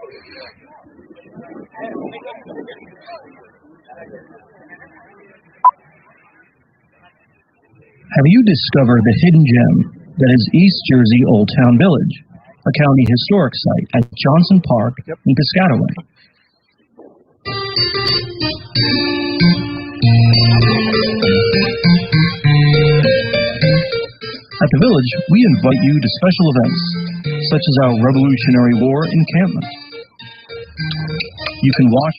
Have you discovered the hidden gem that is East Jersey Old Town Village, a county historic site at Johnson Park in Piscataway? At the village, we invite you to special events, such as our Revolutionary War encampment. You can watch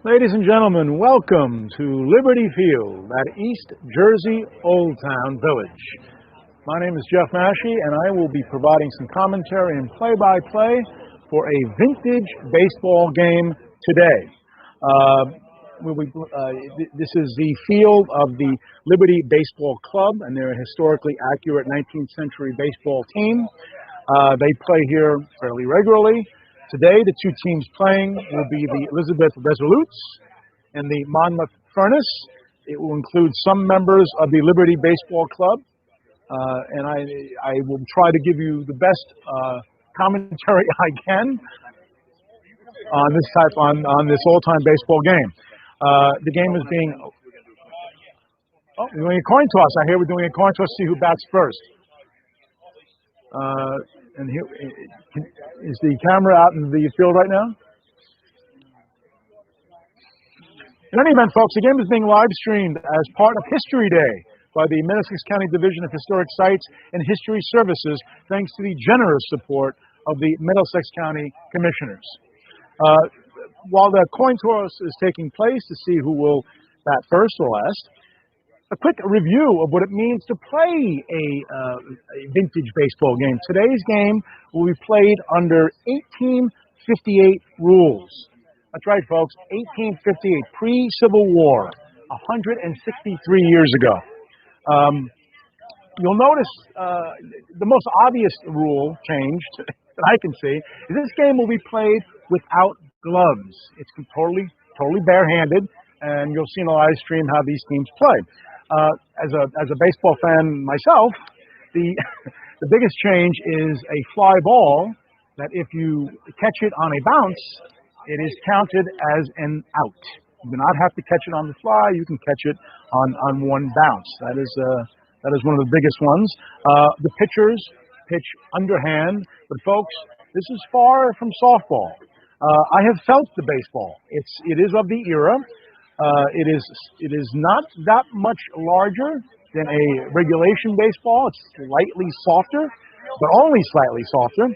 Ladies and gentlemen, welcome to Liberty Field at East Jersey Old Town Village. My name is Jeff Maschey, and I will be providing some commentary and play-by-play for a vintage baseball game today. This is the field of the Liberty Baseball Club, and they're a historically accurate 19th century baseball team. They play here fairly regularly. Today, the two teams playing will be the Elizabeth Resolutes and the Monmouth Furnace. It will include some members of the Liberty Baseball Club, and I will try to give you the best commentary I can on this all-time baseball game. The game is being we're doing a coin toss. I hear we're doing a coin toss to see who bats first. And here is the camera out in the field right now. In any event, folks, the game is being live streamed as part of History Day by the Middlesex County Division of Historic Sites and History Services, thanks to the generous support of the Middlesex County Commissioners. While the coin toss is taking place to see who will bat first or last, a quick review of what it means to play a vintage baseball game. Today's game will be played under 1858 rules. That's right, folks, 1858, pre-Civil War, 163 years ago. You'll notice the most obvious rule change that I can see is this game will be played without gloves. It's totally barehanded, and you'll see in the live stream how these teams play. As a baseball fan myself, the biggest change is a fly ball that if you catch it on a bounce, it is counted as an out. You do not have to catch it on the fly. You can catch it on one bounce. That is one of the biggest ones. The pitchers pitch underhand, but folks, this is far from softball. I have felt the baseball. It is of the era. It is not that much larger than a regulation baseball. It's slightly softer, but only slightly softer.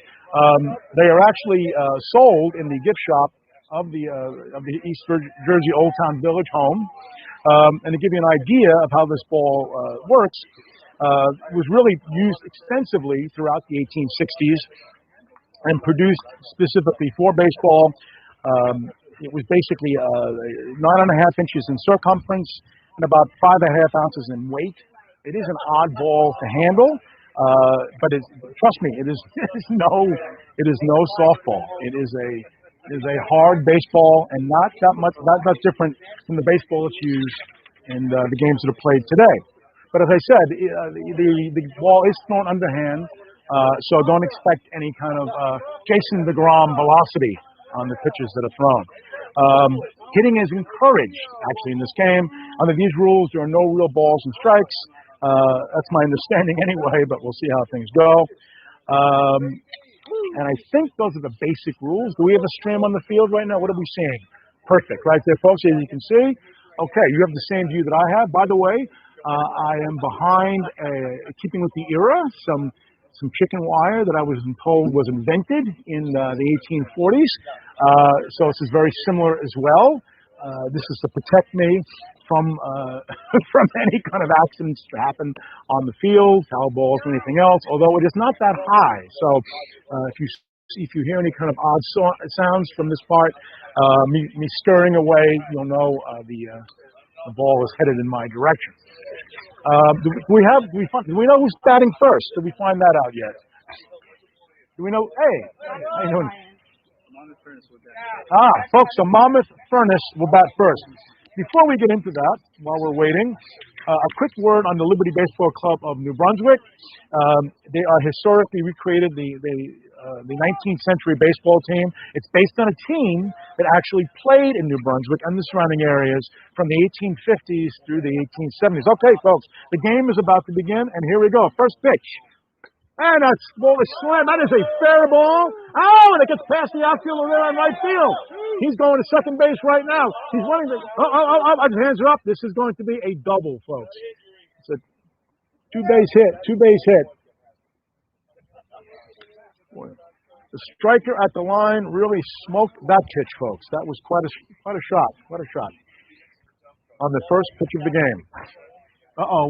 They are actually sold in the gift shop of the East Jersey Old Town Village home. And to give you an idea of how this ball works, it was really used extensively throughout the 1860s and produced specifically for baseball. It was basically 9.5 inches in circumference and about 5.5 ounces in weight. It is an odd ball to handle, but trust me, it is it is no softball. It is a hard baseball, and not that much that's different from the baseball that's used in the games that are played today. But as I said, the ball is thrown underhand, so don't expect any kind of Jason DeGrom velocity on the pitches that are thrown. Hitting is encouraged, actually, in this game. Under these rules, there are no real balls and strikes. That's my understanding anyway, but we'll see how things go. And I think those are the basic rules. Do we have a stream on the field right now? What are we seeing? Perfect. Right there, folks, as you can see. Okay, you have the same view that I have. By the way, I am behind, keeping with the era, some chicken wire that I was told was invented in the 1840s. So this is very similar as well. This is to protect me from from any kind of accidents that happen on the field, foul balls, or anything else. Although it is not that high, so if you hear any kind of odd sounds from this part, me stirring away, you'll know the ball is headed in my direction. Do we know who's batting first? Did we find that out yet? Do we know? Hey, how you doing? Folks, the Monmouth Furnace will bat first. Before we get into that, while we're waiting, a quick word on the Liberty Baseball Club of New Brunswick. They are historically recreated the 19th century baseball team. It's based on a team that actually played in New Brunswick and the surrounding areas from the 1850s through the 1870s. Okay, folks, the game is about to begin, and here we go. First pitch. And that ball is slammed. That is a fair ball. Oh, and it gets past the outfielder there on right field. He's going to second base right now. He's running. His hands are up. This is going to be a double, folks. It's a two-base hit. Boy, the striker at the line really smoked that pitch, folks. That was quite a shot on the first pitch of the game.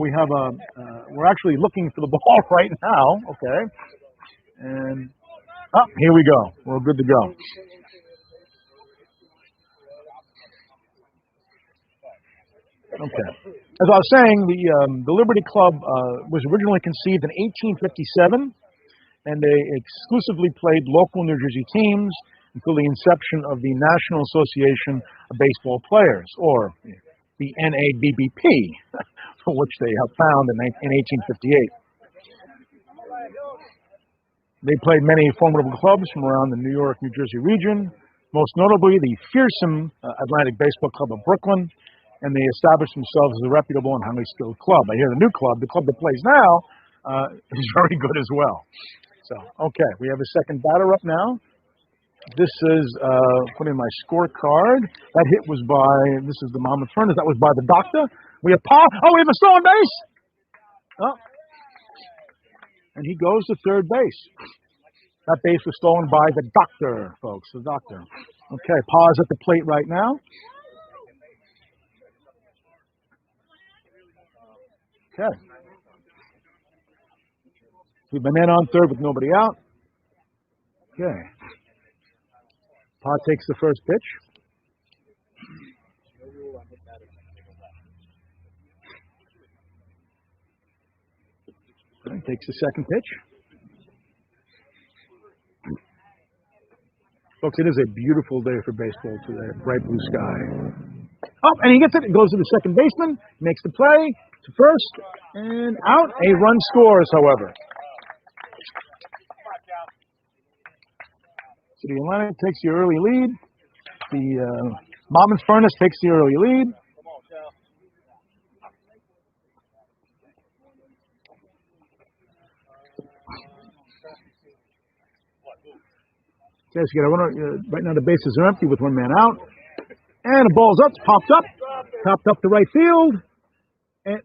We have we're actually looking for the ball right now. Okay, and here we go. We're good to go. Okay. As I was saying, the Liberty Club was originally conceived in 1857, and they exclusively played local New Jersey teams until the inception of the National Association of Baseball Players, or the NABBP, which they have found in 1858. They played many formidable clubs from around the New York, New Jersey region, most notably the fearsome Atlantic Baseball Club of Brooklyn, and they established themselves as a reputable and highly skilled club. I hear the new club, the club that plays now, is very good as well. So, okay, we have a second batter up now. This is put in my scorecard. That hit was by, this is the Monmouth Furnace, that was by the doctor. We have we have a stolen base. Oh. And he goes to third base. That base was stolen by the doctor, folks, the doctor. Okay, Pa's at the plate right now. Okay. Keep my man on third with nobody out. Okay. Pa takes the first pitch. Okay, takes the second pitch. Folks, it is a beautiful day for baseball today. Bright blue sky. Oh, and he gets it. It goes to the second baseman. Makes the play to first. And out. A run scores, however. So the Atlantic takes the early lead. The Monmouth Furnace takes the early lead. Okay, so you got a runner. Right now the bases are empty with one man out. And the ball's up, popped up to right field. And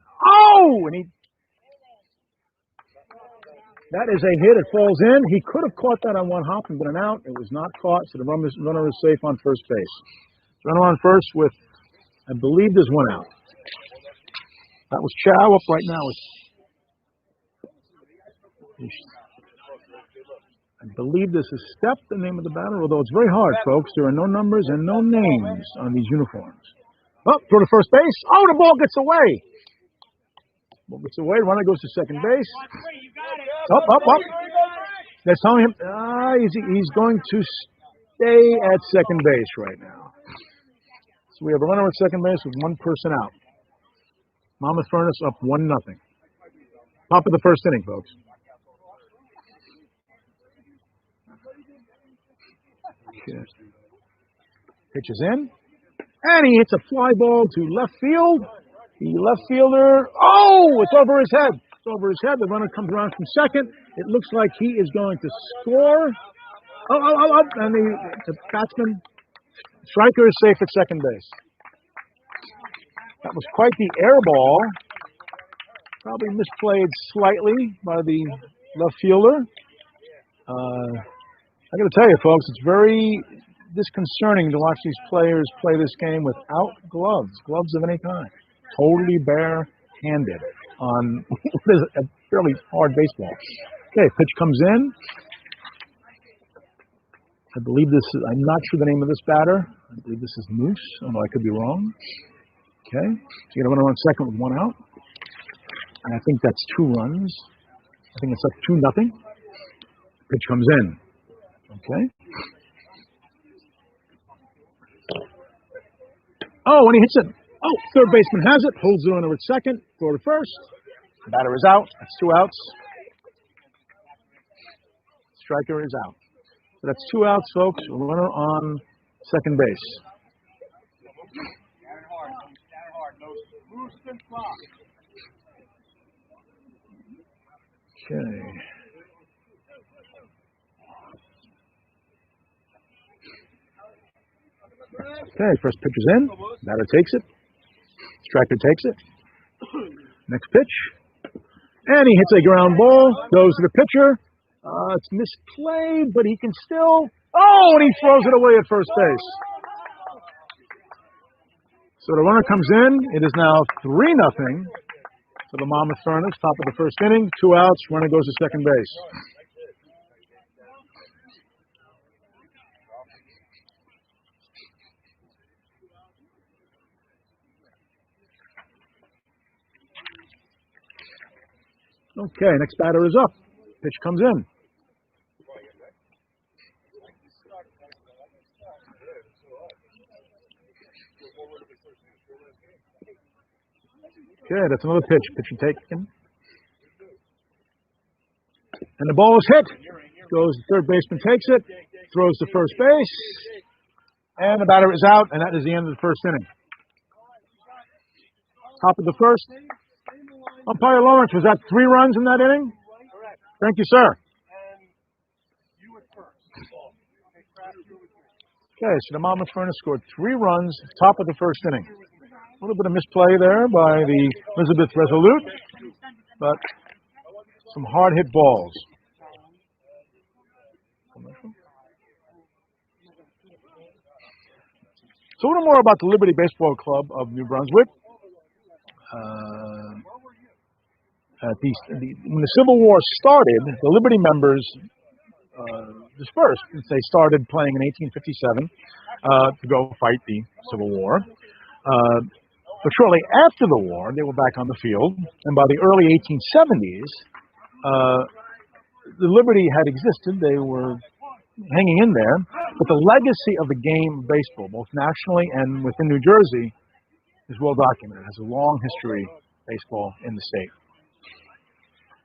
that is a hit. It falls in. He could have caught that on one hop and been an out. It was not caught, so the runner is safe on first base. Runner on first with, I believe there's one out. That was Chow up right now. I believe this is Step, the name of the batter, although it's very hard, folks. There are no numbers and no names on these uniforms. Oh, throw to first base. Oh, the ball gets away. Ball gets away. Runner goes to second base. Up. They're telling him he's going to stay at second base right now. So we have a runner at second base with one person out. Monmouth Furnace up 1-0. Top of the first inning, folks. Okay. Pitches in. And he hits a fly ball to left field. The left fielder, it's over his head. It's over his head. The runner comes around from second. It looks like he is going to score. And the batsman, striker, is safe at second base. That was quite the air ball. Probably misplayed slightly by the left fielder. I got to tell you, folks, it's very disconcerting to watch these players play this game without gloves of any kind. Totally bare-handed on what is a fairly hard baseball. Okay, pitch comes in. I believe I'm not sure the name of this batter. I believe this is Moose, although I could be wrong. Okay, so you got a runner on second with one out. And I think that's 2 runs. I think it's up 2-0. Pitch comes in. Okay. And he hits it. Third baseman has it. Holds the runner at second. Throw to first. The batter is out. That's 2 outs. Striker is out. So that's 2 outs, folks. A runner on second base. Okay. Okay, first pitch is in. Batter takes it. Striker takes it. Next pitch. And he hits a ground ball. Goes to the pitcher. It's misplayed, but he can still... and he throws it away at first base. So the runner comes in. It is now 3-0 for the Monmouth Furnace. Top of the first inning. 2 outs. Runner goes to second base. Okay, next batter is up. Pitch comes in. Okay, that's another pitch. Pitch and taken. And the ball is hit. Goes to third baseman, takes it. Throws to first base. And the batter is out, and that is the end of the first inning. Top of the first. Umpire Lawrence, was that 3 runs in that inning? Correct. Thank you, sir. And you were first. Okay, so the Monmouth Furnace scored 3 runs, top of the first inning. A little bit of misplay there by the Elizabeth Resolute, but some hard-hit balls. So a little more about the Liberty Baseball Club of New Brunswick. When the Civil War started, the Liberty members dispersed. They started playing in 1857 to go fight the Civil War. But shortly after the war, they were back on the field. And by the early 1870s, the Liberty had existed. They were hanging in there. But the legacy of the game of baseball, both nationally and within New Jersey, is well documented. It has a long history of baseball in the state.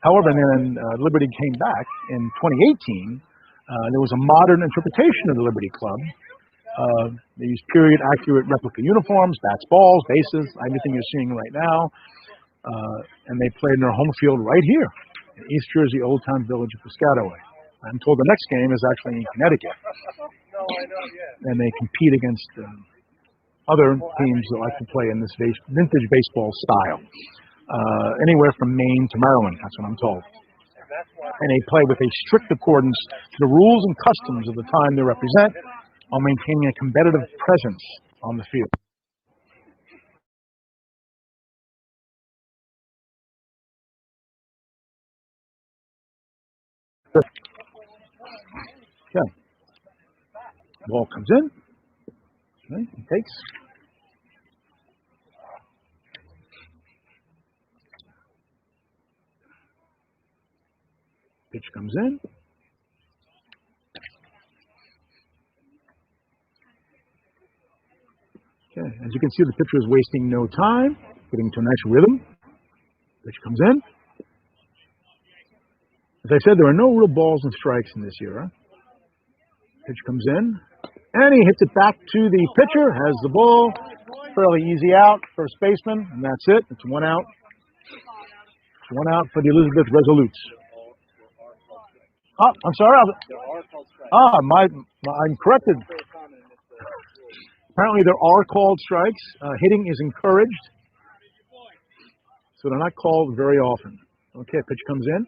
However, then Liberty came back in 2018. There was a modern interpretation of the Liberty Club. They used period-accurate replica uniforms, bats, balls, bases, everything you're seeing right now. And they played in their home field right here in East Jersey, Old Town Village of Piscataway. I'm told the next game is actually in Connecticut. And they compete against other teams that like to play in this vintage baseball style. Anywhere from Maine to Maryland, that's what I'm told. And they play with a strict accordance to the rules and customs of the time they represent, while maintaining a competitive presence on the field. Okay. Ball comes in. Okay, he takes. Pitch comes in. Okay, as you can see, the pitcher is wasting no time, getting to a nice rhythm. Pitch comes in. As I said, there are no real balls and strikes in this era. Pitch comes in, and he hits it back to the pitcher, has the ball. Fairly easy out, first baseman, and that's it. It's one out. It's one out for the Elizabeth Resolutes. Oh, I'm sorry. I'm corrected. Apparently there are called strikes. Hitting is encouraged, so they're not called very often. Okay, pitch comes in.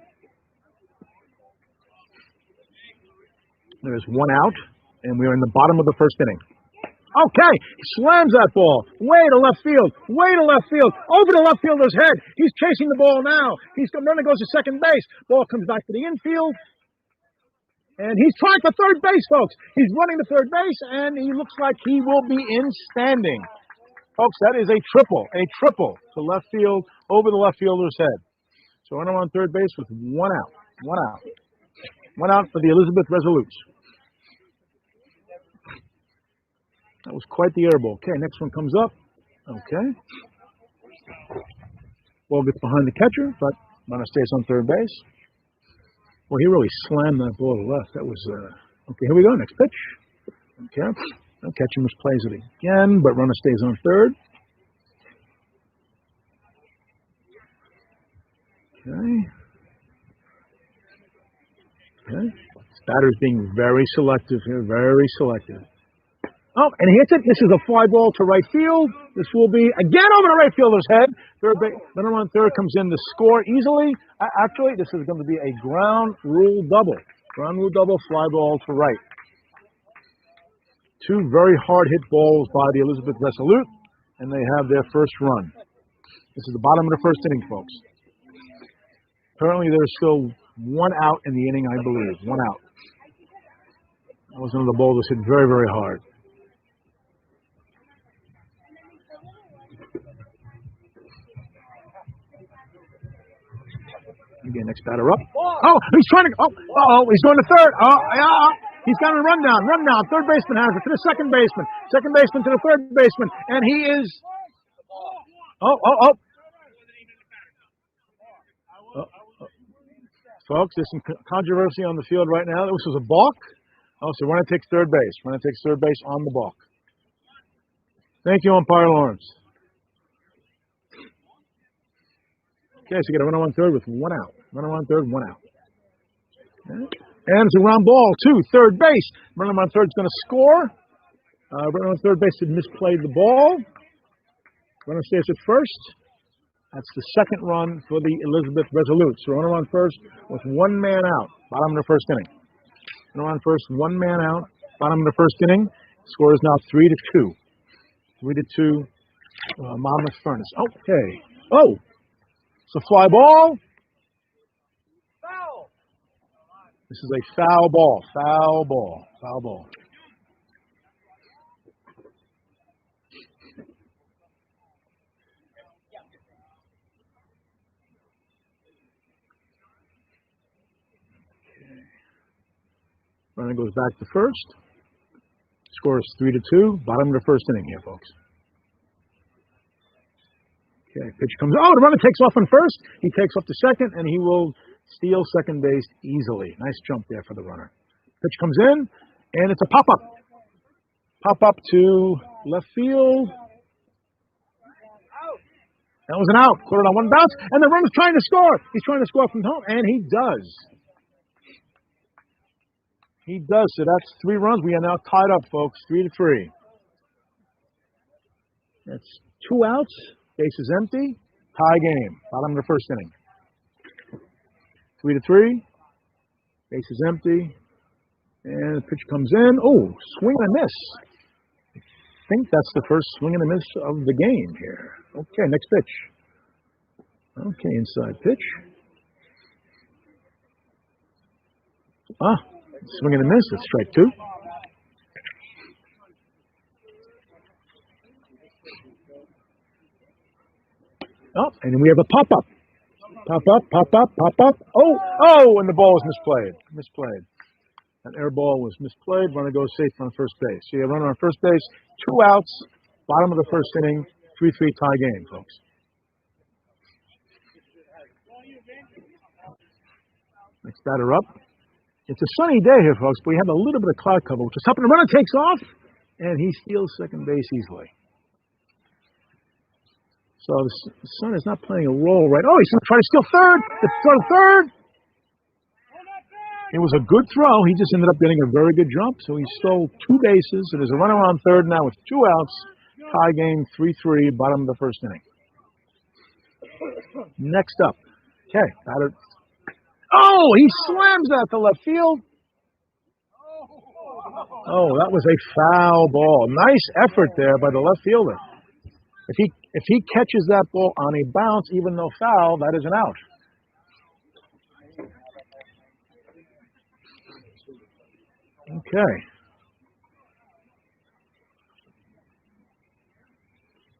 There's one out, and we're in the bottom of the first inning. Okay, he slams that ball. Way to left field. Way to left field. Over the left fielder's head. He's chasing the ball now. Runner goes to second base. Ball comes back to the infield. And he's trying for third base, folks. He's running to third base, and he looks like he will be in standing. Folks, that is a triple to left field, over the left fielder's head. So runner on third base with one out. One out for the Elizabeth Resolutes. That was quite the air ball. Okay, next one comes up. Okay. Ball gets behind the catcher, but runner stays on third base. Well, he really slammed that ball to left. That was, okay, here we go. Next pitch. Okay. The catcher misplays it again, but runner stays on third. Okay. Okay. This batter's being very selective here, very selective. Oh, and he hits it. This is a fly ball to right field. This will be, again, over the right fielder's head. Runner on third comes in to score easily. Actually, this is going to be a ground rule double. Ground rule double, fly ball to right. Two very hard hit balls by the Elizabeth Resolute, and they have their first run. This is the bottom of the first inning, folks. Currently, there's still one out in the inning, I believe. One out. That was one of the balls that hit very, very hard. Again, next batter up. Oh, he's trying to. He's going to third. He's got a run down. Third baseman has it to the second baseman. Second baseman to the third baseman, and he is. Folks, there's some controversy on the field right now. This was a balk. Oh, so runner takes third base. Runner takes third base on the balk. Thank you, umpire Lawrence. Okay, so you got a runner on third with one out. Runner on third, one out. Okay. And it's a round ball to third base. Runner on third is going to score. Runner on third base had misplayed the ball. Runner stays at first. That's the second run for the Elizabeth Resolute. So runner on first with one man out. Bottom of the first inning. Runner on first, one man out. Bottom of the first inning. Score is now 3-2. 3-2. Monmouth Furnace. Okay. Oh. It's a fly ball. Foul. This is a foul ball. Foul ball. Foul ball. Okay. Runner goes back to first. Score is 3-2. Bottom of the first inning here, folks. Okay, pitch comes. Oh, the runner takes off on first. He takes off to second, and he will steal second base easily. Nice jump there for the runner. Pitch comes in, and it's a pop-up. Pop-up to left field. That was an out. Caught it on one bounce, and the runner's trying to score. He's trying to score from home, and he does. He does. So that's 3 runs. We are now tied up, folks. 3-3. That's 2 outs. Base is empty. Tie game. Bottom of the first inning. 3-3. Base is empty. And the pitch comes in. Oh, swing and a miss. I think that's the first swing and a miss of the game here. Okay, next pitch. Okay, inside pitch. Swing and a miss. That's strike 2. Oh, and we have a pop-up. Pop up, pop up, pop up. Oh, and the ball was misplayed. An air ball was misplayed. Runner goes safe on first base. So you have runner on first base, 2 outs, bottom of the first inning, 3-3 tie game, folks. Next batter up. It's a sunny day here, folks, but we have a little bit of cloud cover, which is helping. The runner takes off, and he steals second base easily. So the sun is not playing a role right. Oh, he's going to try to steal third. Throw third. It was a good throw. He just ended up getting a very good jump, so he stole 2 bases. And there's a runner on third now with 2 outs. Tie game, 3-3, bottom of the first inning. Next up. Okay, batter. Oh, he slams that to left field. Oh, that was a foul ball. Nice effort there by the left fielder. If he catches that ball on a bounce, even though foul, that is an out.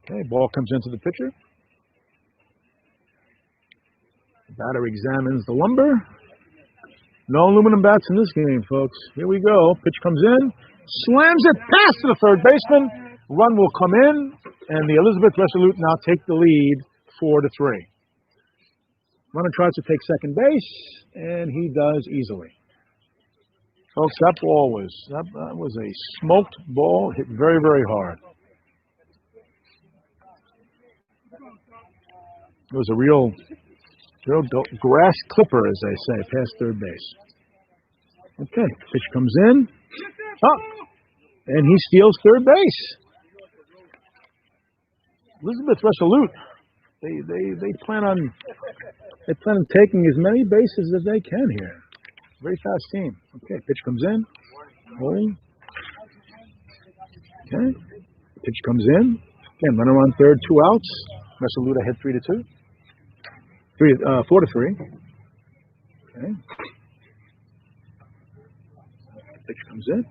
Okay, ball comes into the pitcher. The batter examines the lumber. No aluminum bats in this game, folks. Here we go. Pitch comes in. Slams it past to the third baseman. Run will come in, and the Elizabeth Resolute now take the lead 4-3. Runner tries to take second base, and he does easily. Folks, that was a smoked ball, hit very, very hard. It was a real grass clipper, as they say, past third base. Okay, pitch comes in. Oh, and he steals third base. Elizabeth Resolute, they plan on taking as many bases as they can here. Very fast team. Okay, pitch comes in. Rolling. Okay, pitch comes in. Again, runner on third, 2 outs. Resolute ahead 3-2. 4-3. Okay. Pitch comes in.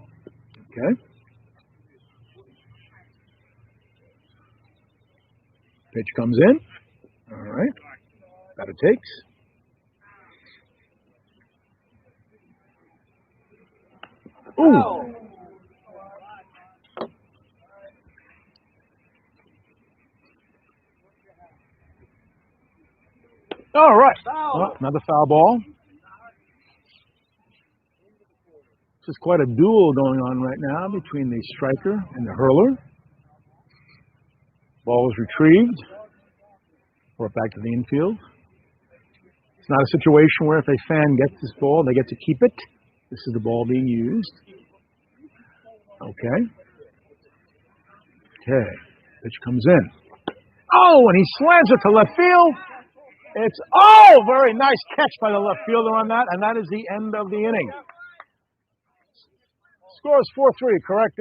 Okay. Pitch comes in. All right. Batter takes. Ooh. All right. Oh, another foul ball. This is quite a duel going on right now between the striker and the hurler. Ball is retrieved. Brought back to the infield. It's not a situation where if a fan gets this ball, they get to keep it. This is the ball being used. Okay. Okay. Pitch comes in. Oh, and he slams it to left field. It's, very nice catch by the left fielder on that, and that is the end of the inning. Score is 4-3, correct?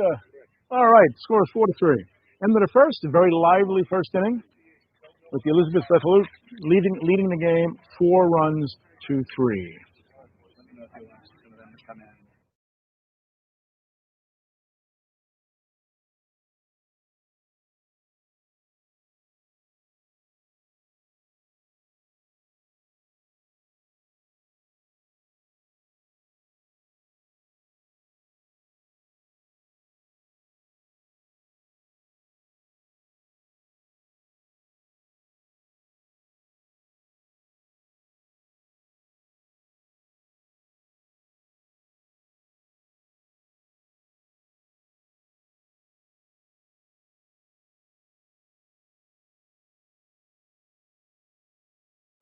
All right, score is 4-3. End of the first, a very lively first inning with the Elizabeth Resolute leading the game 4 runs to 3.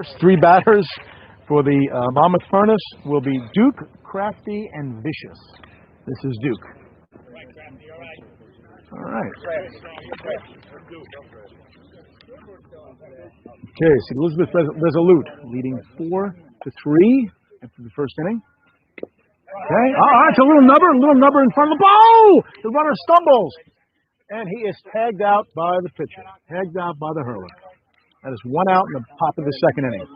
First 3 batters for the Monmouth Furnace will be Duke, Crafty, and Vicious. This is Duke. All right. Okay, so Elizabeth Resolute leading 4-3 after the first inning. Okay, it's a little nubber in front of the ball. The runner stumbles, and he is tagged out by the pitcher, tagged out by the hurler. That is 1 out in the top of the second inning.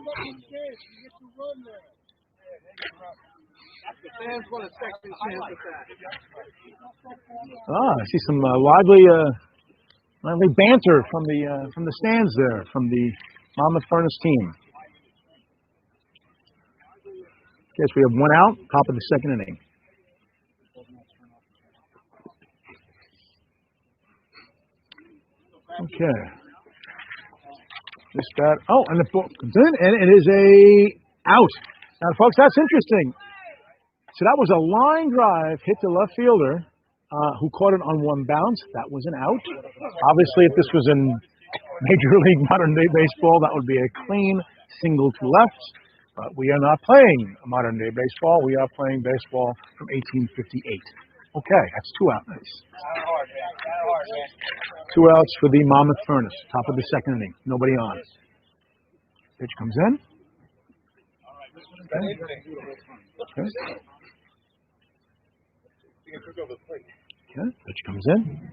I see some lively banter from the stands there, from the Monmouth Furnace team. Yes, we have one out, top of the second inning. Okay. Just that. Oh, and the ball comes in, and it is a out. Now, folks, that's interesting. So that was a line drive hit to left fielder, who caught it on one bounce. That was an out. Obviously, if this was in Major League Modern Day Baseball, that would be a clean single to left. But we are not playing modern day baseball. We are playing baseball from 1858. Okay, that's 2 outs. Nice. 2 outs for the Monmouth Furnace, top of the second inning. Nobody on. Pitch comes in. Okay. Okay, pitch comes in.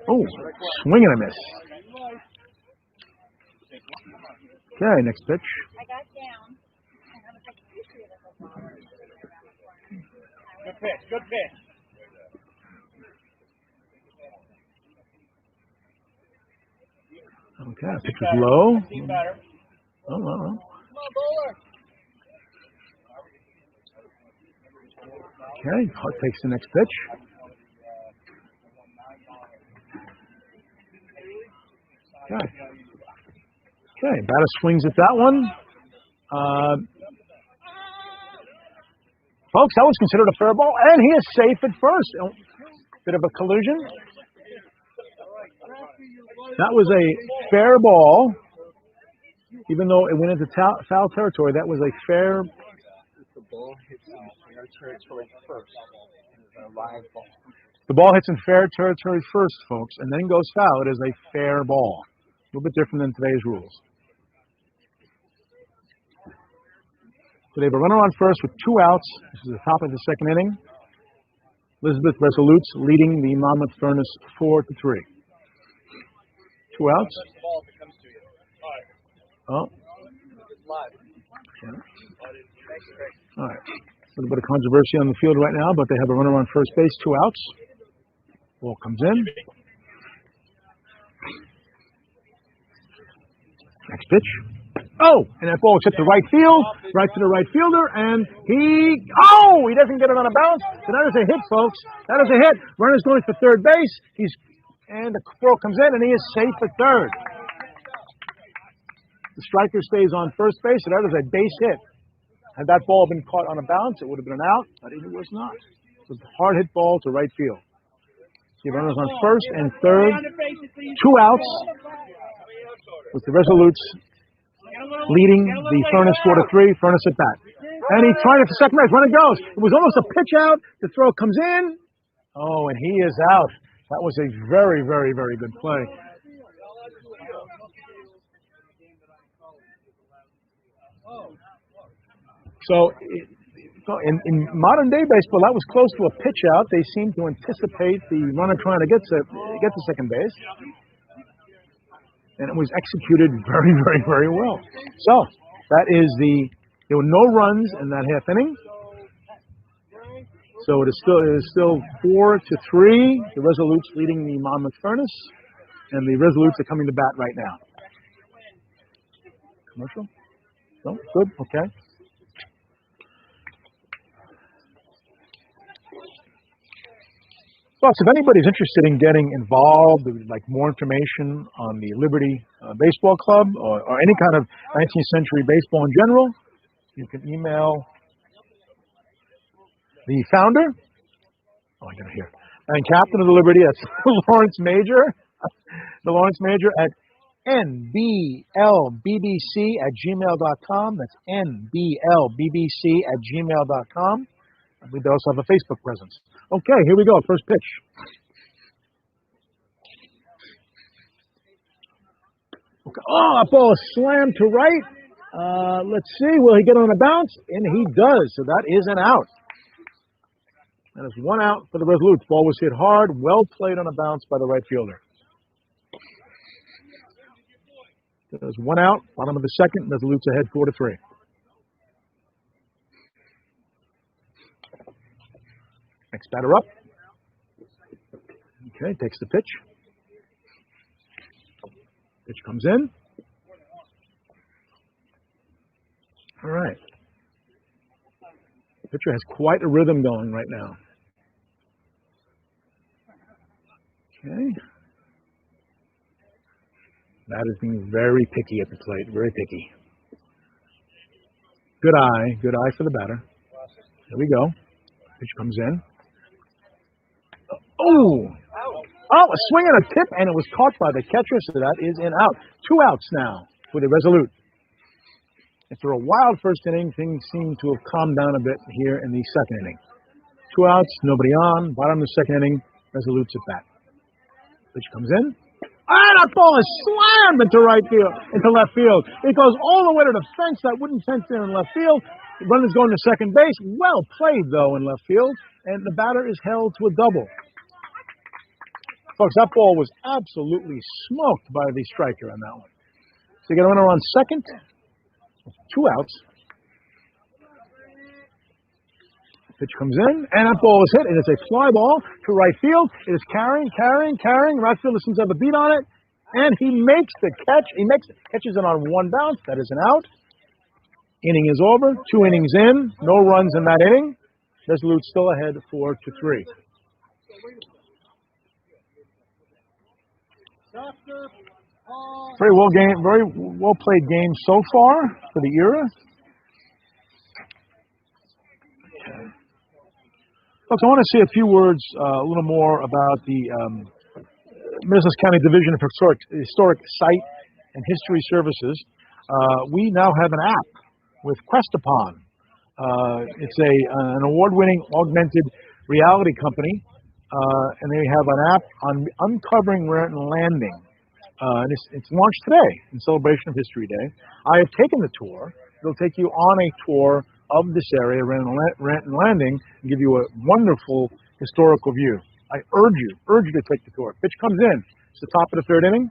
Oh, swing and a miss. Okay, next pitch. Good pitch, good pitch. Okay, pitch was low. Oh. Come on, bowler. Okay, Hart takes the next pitch. Okay, batter swings at that one. Folks, that was considered a fair ball, and he is safe at first. Oh, bit of a collision. That was a fair ball, even though it went into foul territory. That was a fair. The ball hits in fair territory first. It's a live ball. The ball hits in fair territory first, folks, and then goes foul. It is a fair ball. A little bit different than today's rules. So they have a runner on first with 2 outs. This is the top of the second inning. Elizabeth Resolutes leading the Monmouth Furnace 4-3. 2 outs. Oh. Okay. All right. A little bit of controversy on the field right now, but they have a runner on first base, 2 outs. Ball comes in. Next pitch. Oh, and that ball is hit to right field, right to the right fielder, and he doesn't get it on a bounce. So that is a hit, folks. That is a hit. Runner's going for third base. And the throw comes in, and he is safe at third. The striker stays on first base, so that is a base hit. Had that ball been caught on a bounce, it would have been an out, but it was not. It was a hard hit ball to right field. The runners on first and third, 2 outs, with the Resolutes leading the Furnace 4-3. Furnace at bat. And he tried it for second base. Runner goes. It was almost a pitch out. The throw comes in. Oh, and he is out. That was a very, very, very good play. So in modern day baseball, that was close to a pitch out. They seem to anticipate the runner trying to get to second base. And it was executed very, very, very well. So that is there were no runs in that half inning. So it is still 4-3. The Resolutes leading the Monmouth Furnace, and the Resolutes are coming to bat right now. Commercial? No? Good? Okay. Folks, if anybody's interested in getting involved, would like more information on the Liberty Baseball Club or any kind of 19th century baseball in general, you can email the founder, I got it here, and captain of the Liberty, that's Lawrence Major, the Lawrence Major at nblbbc@gmail.com. That's nblbbc@gmail.com. I believe they also have a Facebook presence. Okay, here we go. First pitch. Okay. Oh, that ball is slammed to right. Let's see. Will he get on a bounce? And he does. So that is an out. That is 1 out for the Resolutes. Ball was hit hard. Well played on a bounce by the right fielder. That is 1 out. Bottom of the second. Resolutes ahead 4-3. Next Next batter up. Okay, takes the pitch. Pitch comes in. All right. Pitcher has quite a rhythm going right now. Okay. That is being very picky at the plate, very picky. Good eye for the batter. There we go. Pitch comes in. Oh, a swing and a tip, and it was caught by the catcher, so that is an out. 2 outs now for the Resolute. After a wild first inning, things seem to have calmed down a bit here in the second inning. 2 outs, nobody on. Bottom of the second inning, Resolutes at bat. Pitch comes in. And that ball is slammed into left field. It goes all the way to the fence, that wooden fence there in left field. The runner's going to second base. Well played, though, in left field. And the batter is held to a double. Folks, that ball was absolutely smoked by the striker on that one. So you got a runner on second. 2 outs. Pitch comes in, and that ball is hit. It is a fly ball to right field. It is carrying. Right field seems to have a beat on it, and he makes the catch. Catches it on 1 bounce. That is an out. Inning is over. 2 innings in. No runs in that inning. Resolute still ahead 4-3. Very well played game so far for the era. Folks, I want to say a few words, a little more about the Middlesex County Division of Historic Site and History Services. We now have an app with Quest Upon. It's an award-winning augmented reality company, and they have an app on uncovering Raritan Landing. And it's launched today in celebration of History Day. I have taken the tour. It'll take you on a tour of this area, Raritan Landing, and give you a wonderful historical view. I urge you to take the tour. Pitch comes in. It's the top of the third inning.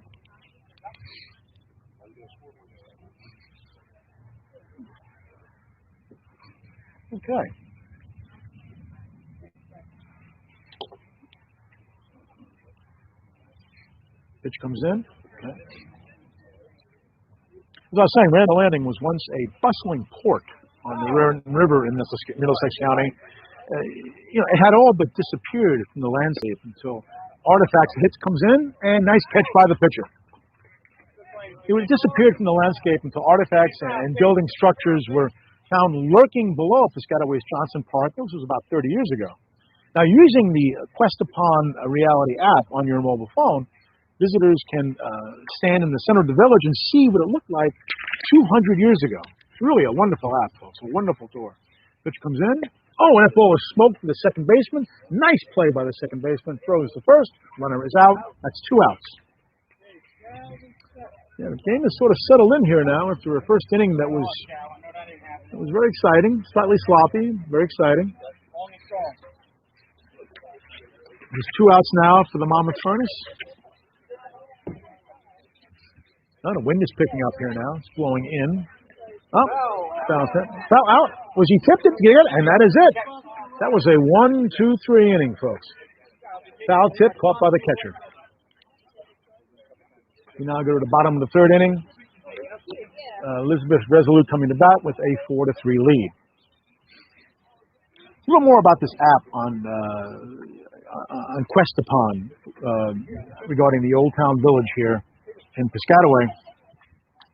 Okay. Pitch comes in. Okay. As I was saying, Raritan Landing was once a bustling port on the Raritan River in Middlesex County. It had all but disappeared from the landscape until Artifacts Hits comes in, and nice catch by the pitcher. It would disappeared from the landscape until artifacts and building structures were found lurking below Piscataway's Johnson Park. This was about 30 years ago. Now, using the Quest Upon Reality app on your mobile phone, visitors can stand in the center of the village and see what it looked like 200 years ago. It's really a wonderful app, folks, a wonderful tour. Pitch comes in. Oh, and that ball is smoked to the second baseman. Nice play by the second baseman. Throws to first. Runner is out. That's 2 outs. Yeah, the game is sort of settled in here now after a first inning that was very exciting, slightly sloppy, very exciting. There's 2 outs now for the Monmouth Furnace. Oh, the wind is picking up here now. It's blowing in. Oh, fell out. Was he tipped it again? And that is it. That was a 1-2-3 inning, folks. Foul tip caught by the catcher. We now go to the bottom of the third inning. Elizabeth Resolute coming to bat with a 4-3 lead. A little more about this app on Quest Upon regarding the Old Town Village here in Piscataway.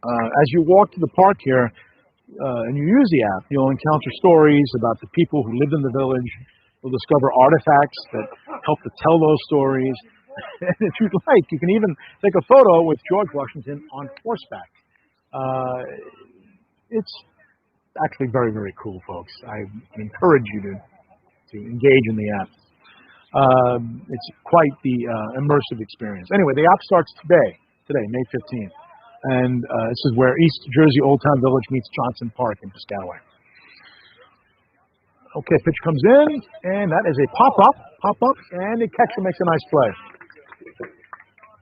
As you walk to the park here and you use the app, you'll encounter stories about the people who lived in the village. You'll discover artifacts that help to tell those stories. And if you'd like, you can even take a photo with George Washington on horseback. It's actually very, very cool, folks. I encourage you to engage in the app. It's quite the immersive experience. Anyway, the app starts today, May 15th. And this is where East Jersey Old Town Village meets Johnson Park in Piscataway. Okay, pitch comes in, and that is a pop-up, and the catcher makes a nice play.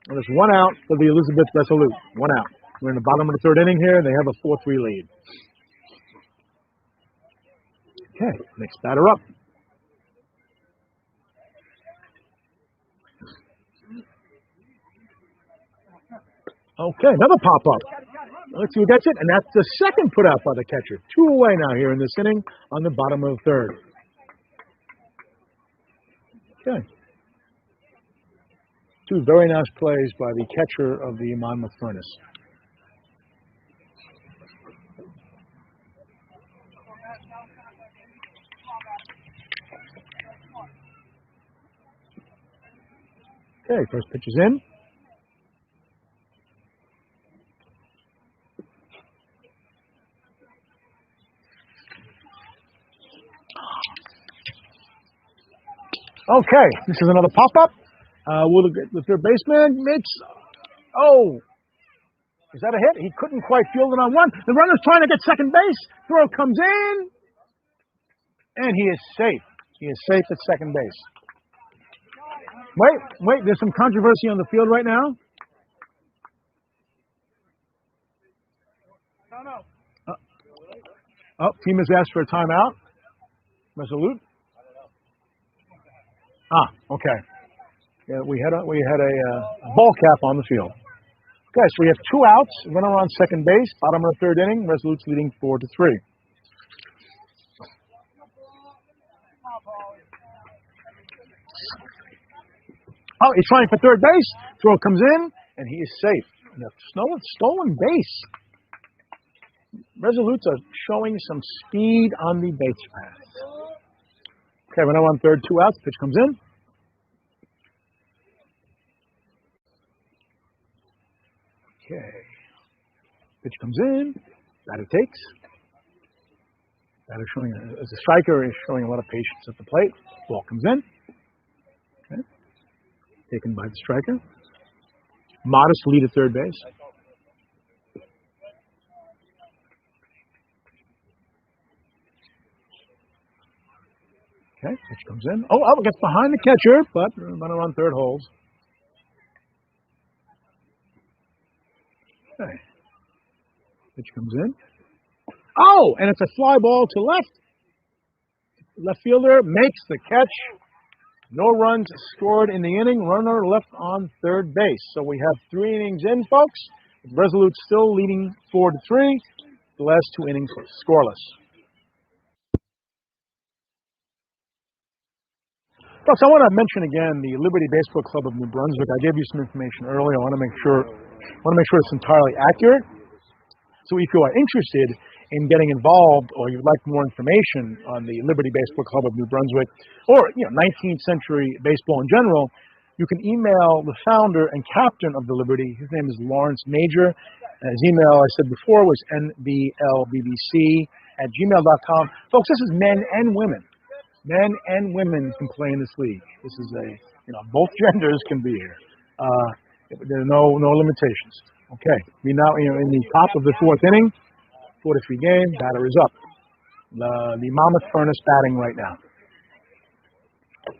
And there's 1 out for the Elizabeth Resolute. 1 out. We're in the bottom of the third inning here. They have a 4-3 lead. Okay, next batter up. Okay, another pop-up. Let's see who gets it, and that's the second put out by the catcher. 2 away now here in this inning on the bottom of the third. Okay. 2 very nice plays by the catcher of the Monmouth Furnace. Okay, first pitch is in. Okay, this is another pop-up. Will the third baseman makes... Oh, is that a hit? He couldn't quite field it on one. The runner's trying to get second base. Throw comes in, and he is safe. He is safe at second base. Wait, there's some controversy on the field right now. Team has asked for a timeout. Resolute. Okay. Yeah, we had a ball cap on the field. Okay, so we have 2 outs, runner on second base, bottom of the third inning. Resolute's leading 4-3. Oh, he's trying for third base. Throw comes in, and he is safe. Stolen base. Resolutes are showing some speed on the base path. Okay, runner on third, 2 outs. Pitch comes in. Okay. Pitch comes in. Batter takes. Batter showing, as a striker, is showing a lot of patience at the plate. Ball comes in. Okay. Taken by the striker. Modest lead at third base. Okay, pitch comes in. Oh, it gets behind the catcher, but runner on third holds. Okay. Pitch comes in. Oh, and it's a fly ball to left. Left fielder makes the catch. No runs scored in the inning. Runner left on third base. So we have 3 innings in, folks. Resolute still leading 4-3. The last 2 innings scoreless. Folks, I want to mention again the Liberty Baseball Club of New Brunswick. I gave you some information earlier. I want to make sure it's entirely accurate. So if you are interested in getting involved, or you'd like more information on the Liberty Baseball Club of New Brunswick, or 19th century baseball in general, you can email the founder and captain of the Liberty. His name is Lawrence Major. His email, I said before, was nblbbc@gmail.com. Folks, this is men and women. Men and women can play in this league. This is both genders can be here. There are no limitations. Okay, we now in the top of the 4th inning, 4-3 game. Batter is up. The Monmouth Furnace batting right now.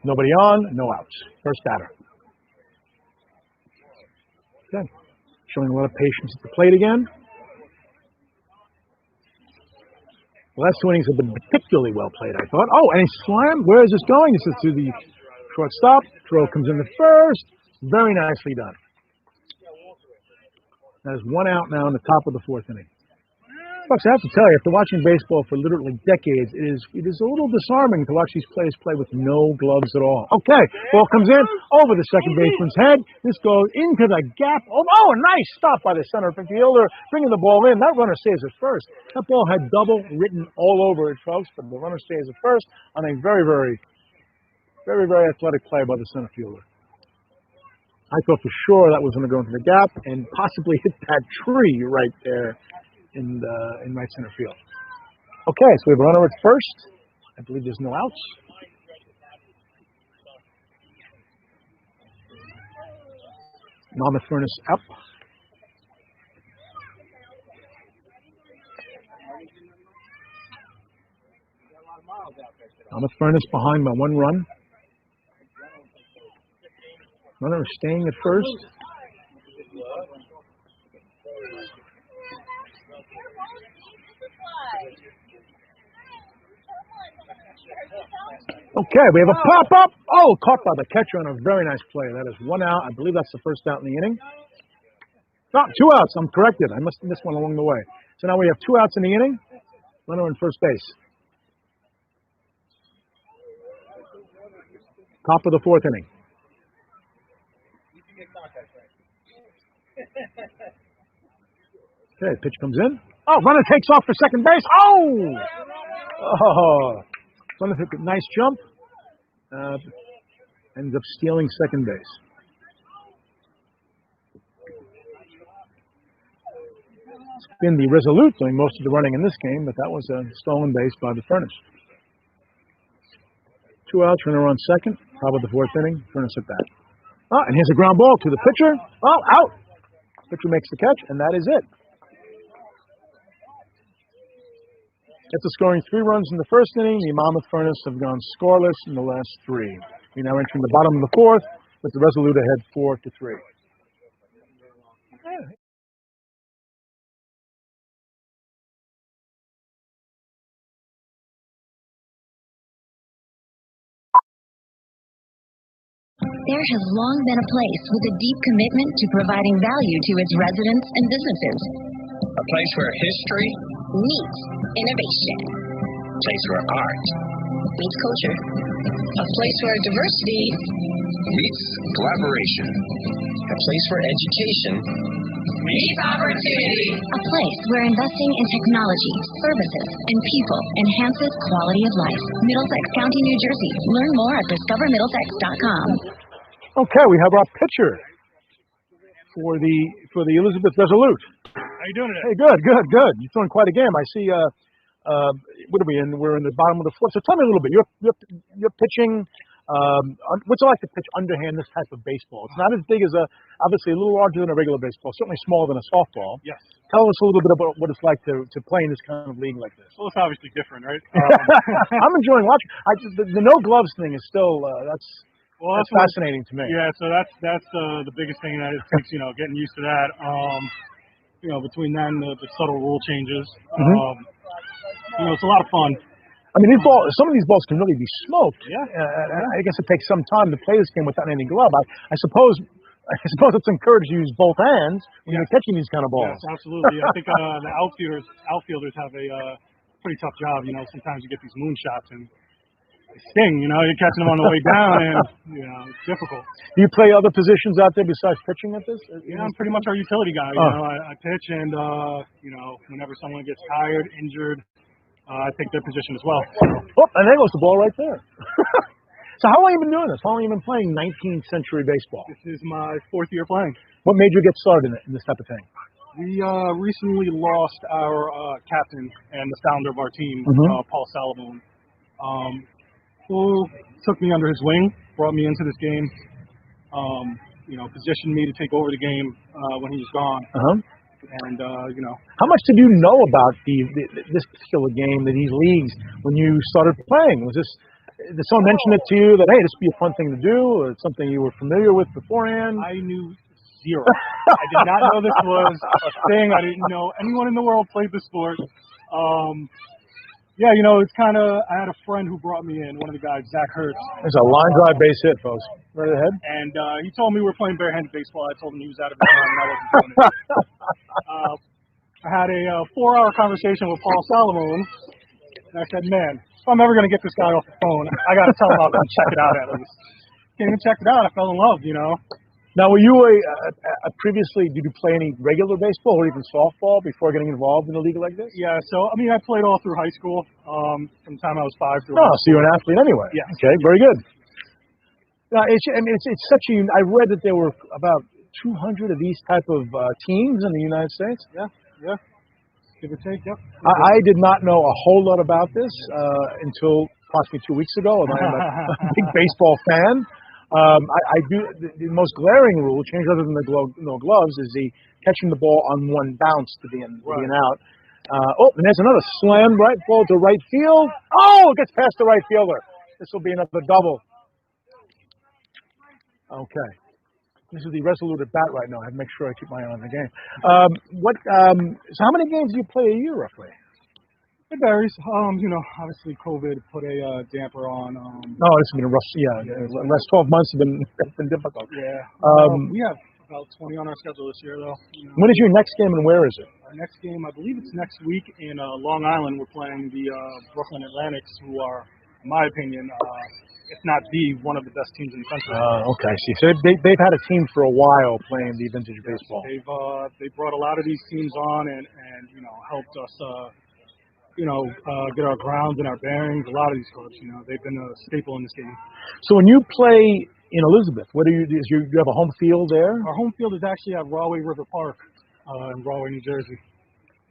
Nobody on, no outs. First batter. Okay, showing a lot of patience at the plate again. The last 2 innings have been particularly well played, I thought. Oh, and he slammed. Where is this going? This is to the shortstop. Throw comes in the first. Very nicely done. That is 1 out now in the top of the 4th inning. Folks, I have to tell you, after watching baseball for literally decades, it is a little disarming to watch these players play with no gloves at all. Okay, ball comes in over the second baseman's head. This goes into the gap. Oh, a nice stop by the center fielder, bringing the ball in. That runner stays at first. That ball had double written all over it, folks, but the runner stays at first on a very, very, very, very athletic play by the center fielder. I thought for sure that was going to go into the gap and possibly hit that tree right there in right center field. Okay, so we have a runner at first. I believe there's no outs. Monmouth Furnace up. Monmouth Furnace behind by 1 run. Runner is staying at first. Okay, we have a pop-up. Oh, caught by the catcher on a very nice play. That is 1 out. I believe that's the first out in the inning. Oh, 2 outs. I'm corrected. I must have missed one along the way. So now we have 2 outs in the inning. Runner in first base. Top of the 4th inning. Okay, pitch comes in. Oh, runner takes off for second base. Oh, runner took a nice jump. Ends up stealing second base. It's been the Resolute doing most of the running in this game, but that was a stolen base by the Furnace. 2 outs, runner on second, top of the 4th inning, Furnace at bat. Oh, and here's a ground ball to the pitcher. Oh, out. Pitcher makes the catch, and that is it. After scoring 3 runs in the first inning, the Monmouth Furnace have gone scoreless in the last 3. We now entering the bottom of the 4th, with the Resolute ahead 4-3. There has long been a place with a deep commitment to providing value to its residents and businesses. A place where history Meets innovation. a place where art Meets culture. a place where diversity meets collaboration, a place where education meets opportunity. A place where investing in technology, services, and people enhances quality of life. Middlesex County, New Jersey. Learn more at discovermiddlesex.com. Okay, we have our pitcher for the Elizabeth Resolute. How you doing today? Hey, good. You're throwing quite a game. I see. What are we in? We're in the bottom of the 4th. So tell me a little bit. You're pitching. What's it like to pitch underhand this type of baseball? It's not as big as obviously a little larger than a regular baseball. Certainly smaller than a softball. Yes. Tell us a little bit about what it's like to play in this kind of league like this. Well, it's obviously different, right? I'm enjoying watching. The no gloves thing is still that's fascinating to me. Yeah, so that's the biggest thing that it takes, getting used to that. Between that and the subtle rule changes, it's a lot of fun. I mean, some of these balls can really be smoked. Yeah. I guess it takes some time to play this game without any glove. I suppose it's encouraged to use both hands when you're catching these kind of balls. Yes, absolutely. I think the outfielders have a pretty tough job. Sometimes you get these moonshots and they sting. You're catching them on the way down, and it's difficult. Do you play other positions out there besides pitching at this? Yeah, I'm pretty much our utility guy. I pitch, and whenever someone gets tired, injured, I take their position as well. Oh, and there goes the ball right there. So how long have you been doing this? How long have you been playing 19th century baseball? This is my 4th year playing. What made you get started in this type of thing? We recently lost our captain and the founder of our team, Paul Salamone, who took me under his wing, brought me into this game, positioned me to take over the game when he was gone. And, How much did you know about this particular game, these leagues, when you started playing? Did someone mention it to you that, hey, this would be a fun thing to do, or something you were familiar with beforehand? I knew zero. I did not know this was a thing. I didn't know anyone in the world played the sport. It's kind of, I had a friend who brought me in, one of the guys, Zach Hertz. There's a line drive base hit, folks. Right ahead. And he told me we were playing barehanded baseball. I told him he was out of his mind and I wasn't doing it. I had a 4-hour conversation with Paul Salamone, and I said, man, if I'm ever going to get this guy off the phone, I got to tell him I'll come check it out at least. Can't even check it out. I fell in love, Now, were you previously, did you play any regular baseball or even softball before getting involved in a league like this? Yeah, so, I played all through high school, from the time I was 5 through Oh, so you're an athlete anyway. Yeah. Okay, very good. It's such a, I read that there were about 200 of these type of teams in the United States. Yeah. Give or take, yep. I did not know a whole lot about this until approximately 2 weeks ago, and I'm a big baseball fan. I do the most glaring rule, change other than the no gloves, is the catching the ball on one bounce to be an out. And there's another slam right ball to right field. Oh, it gets past the right fielder. This will be another double. Okay. This is the Resolute at bat right now. I have to make sure I keep my eye on the game. So how many games do you play a year roughly? It varies. Obviously COVID put a damper on. No, it's been a rough. Yeah, the last 12 months have been difficult. Yeah. We have About 20 on our schedule this year, though. You know. When is your next game and where is it? Our next game, I believe it's next week in Long Island. We're playing the Brooklyn Atlantics, who are, in my opinion, if not one of the best teams in the country. Okay, see, so they've had a team for a while playing the vintage baseball. They've brought a lot of these teams on and you know, helped us get our grounds and our bearings. A lot of these clubs, you know, they've been a staple in this game. So when you play in Elizabeth, what do you do? You have a home field there? Our home field is actually at Rahway River Park in Rahway, New Jersey.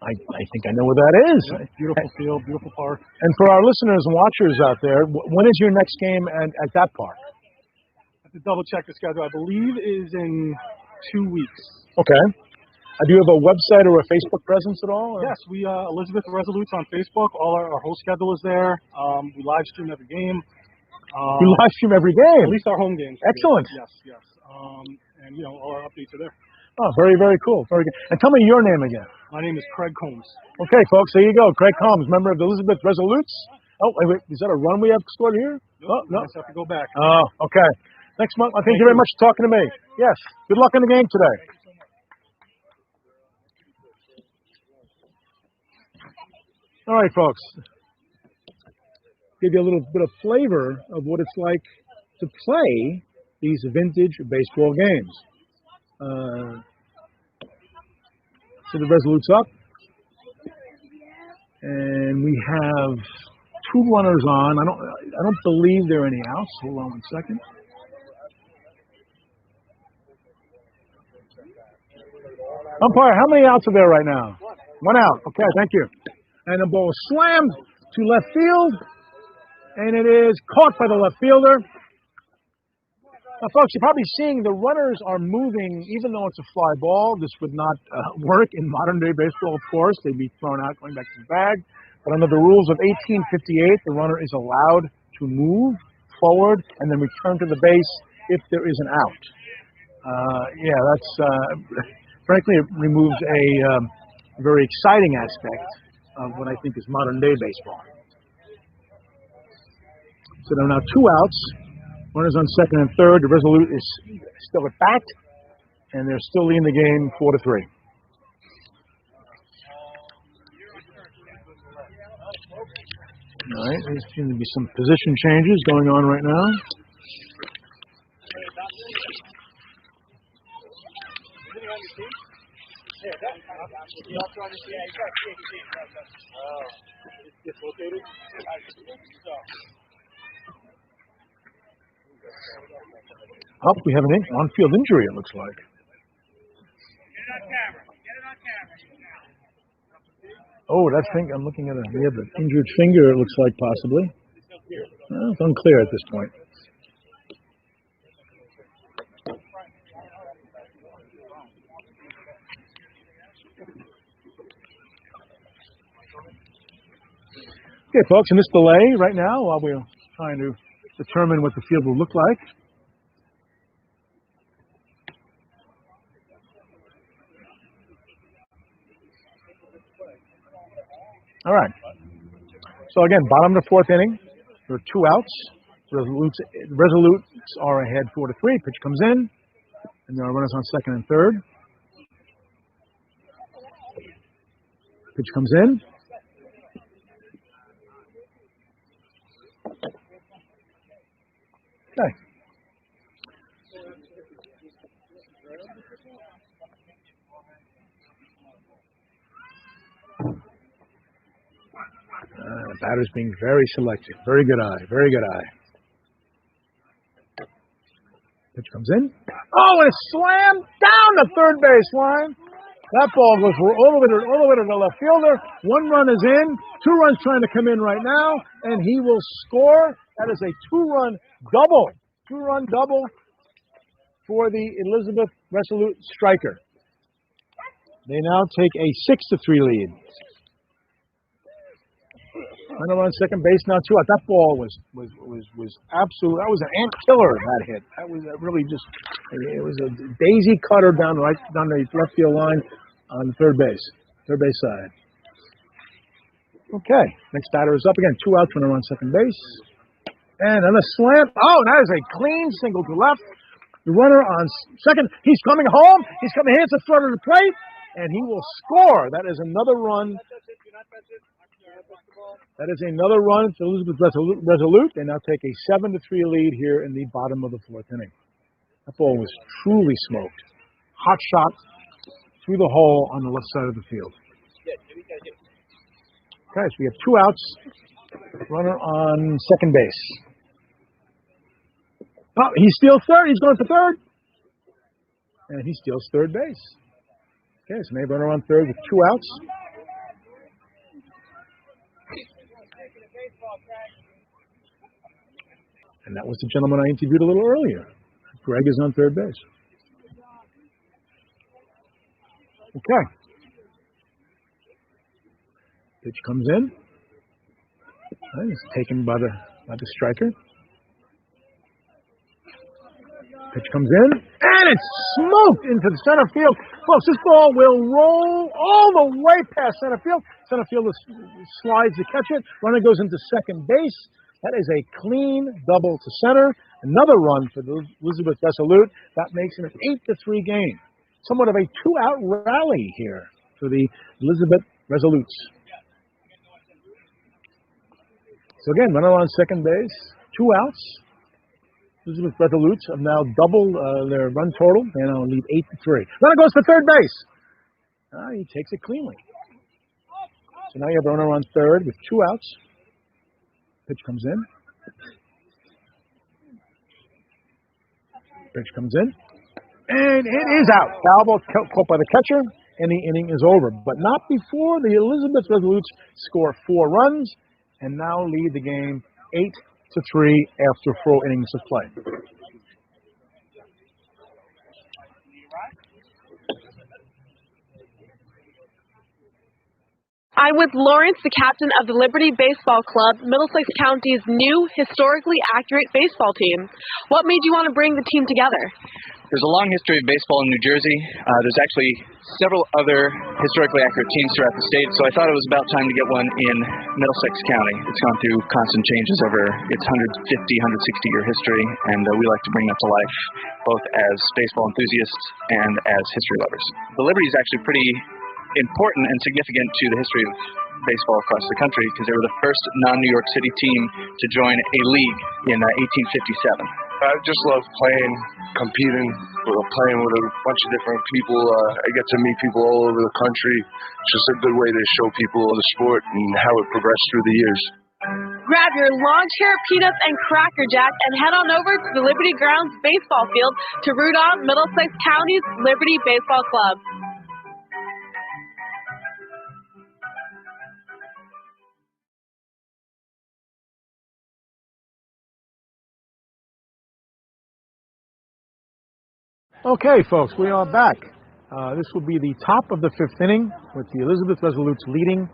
I think I know where that is. Yeah, beautiful field, beautiful park. And for our listeners and watchers out there, when is your next game at that park? I have to double check the schedule. I believe is in 2 weeks. Okay. Do you have a website or a Facebook presence at all? Or? Yes, we Elizabeth Resolutes on Facebook. All our whole schedule is there. We live stream every game. We live stream every game. At least our home games. Excellent. Yes. And you know, all our updates are there. Oh, very, very cool. Very good. And tell me your name again. My name is Craig Combs. Okay, folks, there you go. Craig Combs, member of the Elizabeth Resolutes. Oh, wait, is that a run we have scored here? Nope, no. I have to go back. Oh, okay. Next month. Thank you very much for talking to me. Yes. Good luck in the game today. All right, folks. Give you a little bit of flavor of what it's like to play these vintage baseball games. So the Resolutes up, and we have 2 runners on. I don't believe there are any outs. Hold on 1 second. Umpire, how many outs are there right now? 1 out. Okay, thank you. And the ball is slammed to left field, and it is caught by the left fielder. Now, folks, you're probably seeing the runners are moving, even though it's a fly ball. This would not work in modern-day baseball, of course. They'd be thrown out, going back to the bag. But under the rules of 1858, the runner is allowed to move forward and then return to the base if there is an out. Frankly, it removes a very exciting aspect of what I think is modern-day baseball. So there are now 2 outs. Runners on second and third. The Resolute is still at bat, and they're still leading the game 4-3. All right, there seem to be some position changes going on right now. Oh, we have an on-field injury, it looks like. Oh, that thing, I'm looking at we have an injured finger, it looks like, possibly. Well, it's unclear at this point. Okay, folks, in this delay right now, while we're trying to determine what the field will look like. All right. So again, bottom of the 4th inning. There are 2 outs. Resolutes are ahead 4-3. Pitch comes in, and there are runners on second and third. Pitch comes in. Okay. The batter's being very selective. Very good eye. Very good eye. Pitch comes in. Oh, and it's slammed down the third baseline. That ball goes all the way to the left fielder. 1 run is in. 2 runs trying to come in right now, and he will score. That is a 2-run double. 2-run double for the Elizabeth Resolute striker. They now take a 6-3 lead. Runner on second base now 2 out. That ball was absolute. That was an ant killer. That hit. That was really just. It was a daisy cutter down the left field line on the third base side. Okay, next batter is up again. 2 outs. Runner on second base, and then a slam. Oh, that is a clean single to left. The runner on second, he's coming home. He's coming, hits the front of the plate, and he will score. That is another run. That is another run for Elizabeth Resolute. They now take a 7-3 lead here in the bottom of the fourth inning. That ball was truly smoked. Hot shot through the hole on the left side of the field. Okay, so we have 2 outs. Runner on second base. Oh, he steals third. He's going for third. And he steals third base. Okay, so maybe runner on third with 2 outs. And that was the gentleman I interviewed a little earlier. Greg is on third base. Okay. Pitch comes in. And it's taken by the striker. Pitch comes in, and it's smoked into the center field. Folks, this ball will roll all the way past center field. Center fielder slides to catch it. Runner goes into second base. That is a clean double to center. Another run for the Elizabeth Resolute. That makes it an 8-3 game. Somewhat of a 2-out rally here for the Elizabeth Resolutes. So again, runner on second base, 2 outs. Elizabeth Resolutes have now doubled their run total. They now lead 8-3. Runner goes for third base. He takes it cleanly. So now you have a runner on third with 2 outs. Pitch comes in. Pitch comes in. And it is out. Foul ball caught by the catcher, and the inning is over. But not before the Elizabeth Resolutes score 4 runs and now lead the game 8-3 after 4 innings of play. I'm with Lawrence, the captain of the Liberty Baseball Club, Middlesex County's new historically accurate baseball team. What made you want to bring the team together? There's a long history of baseball in New Jersey. There's actually several other historically accurate teams throughout the state, so I thought it was about time to get one in Middlesex County. It's gone through constant changes over its 150, 160-year history, and we like to bring that to life, both as baseball enthusiasts and as history lovers. The Liberty is actually pretty important and significant to the history of baseball across the country because they were the first non-New York City team to join a league in 1857. I just love playing, competing, playing with a bunch of different people. I get to meet people all over the country. It's just a good way to show people the sport and how it progressed through the years. Grab your lawn chair, peanuts, and Cracker Jack and head on over to the Liberty Grounds baseball field to root on Middlesex County's Liberty Baseball Club. Okay, folks, we are back. This will be the top of the 5th inning with the Elizabeth Resolutes leading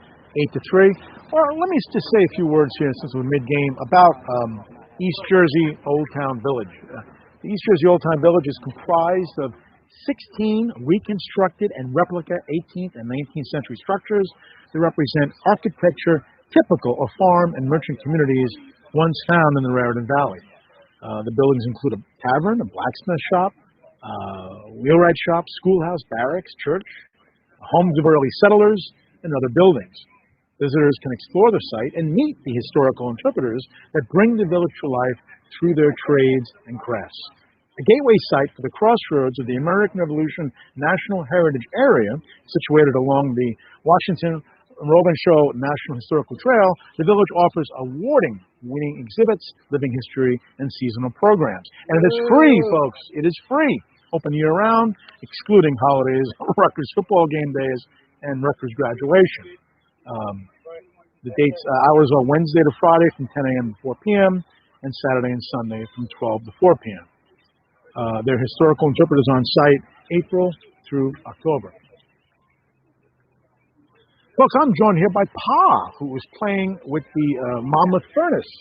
8-3. Or let me just say a few words here since we're mid-game about East Jersey Old Town Village. The East Jersey Old Town Village is comprised of 16 reconstructed and replica 18th and 19th century structures that represent architecture typical of farm and merchant communities once found in the Raritan Valley. The buildings include a tavern, a blacksmith shop, wheelwright shop, schoolhouse, barracks, church, homes of early settlers, and other buildings. Visitors can explore the site and meet the historical interpreters that bring the village to life through their trades and crafts. A gateway site for the crossroads of the American Revolution National Heritage Area, situated along the Washington Robin-Show National Historical Trail, the village offers award-winning exhibits, living history, and seasonal programs. And it is free, folks. It is free. Open year-round, excluding holidays, Rutgers football game days, and Rutgers graduation. The dates, hours are Wednesday to Friday from 10 a.m. to 4 p.m. and Saturday and Sunday from 12 to 4 p.m. Their historical interpreters on site April through October. Folks, I'm joined here by Pa, who was playing with the Monmouth Furnace.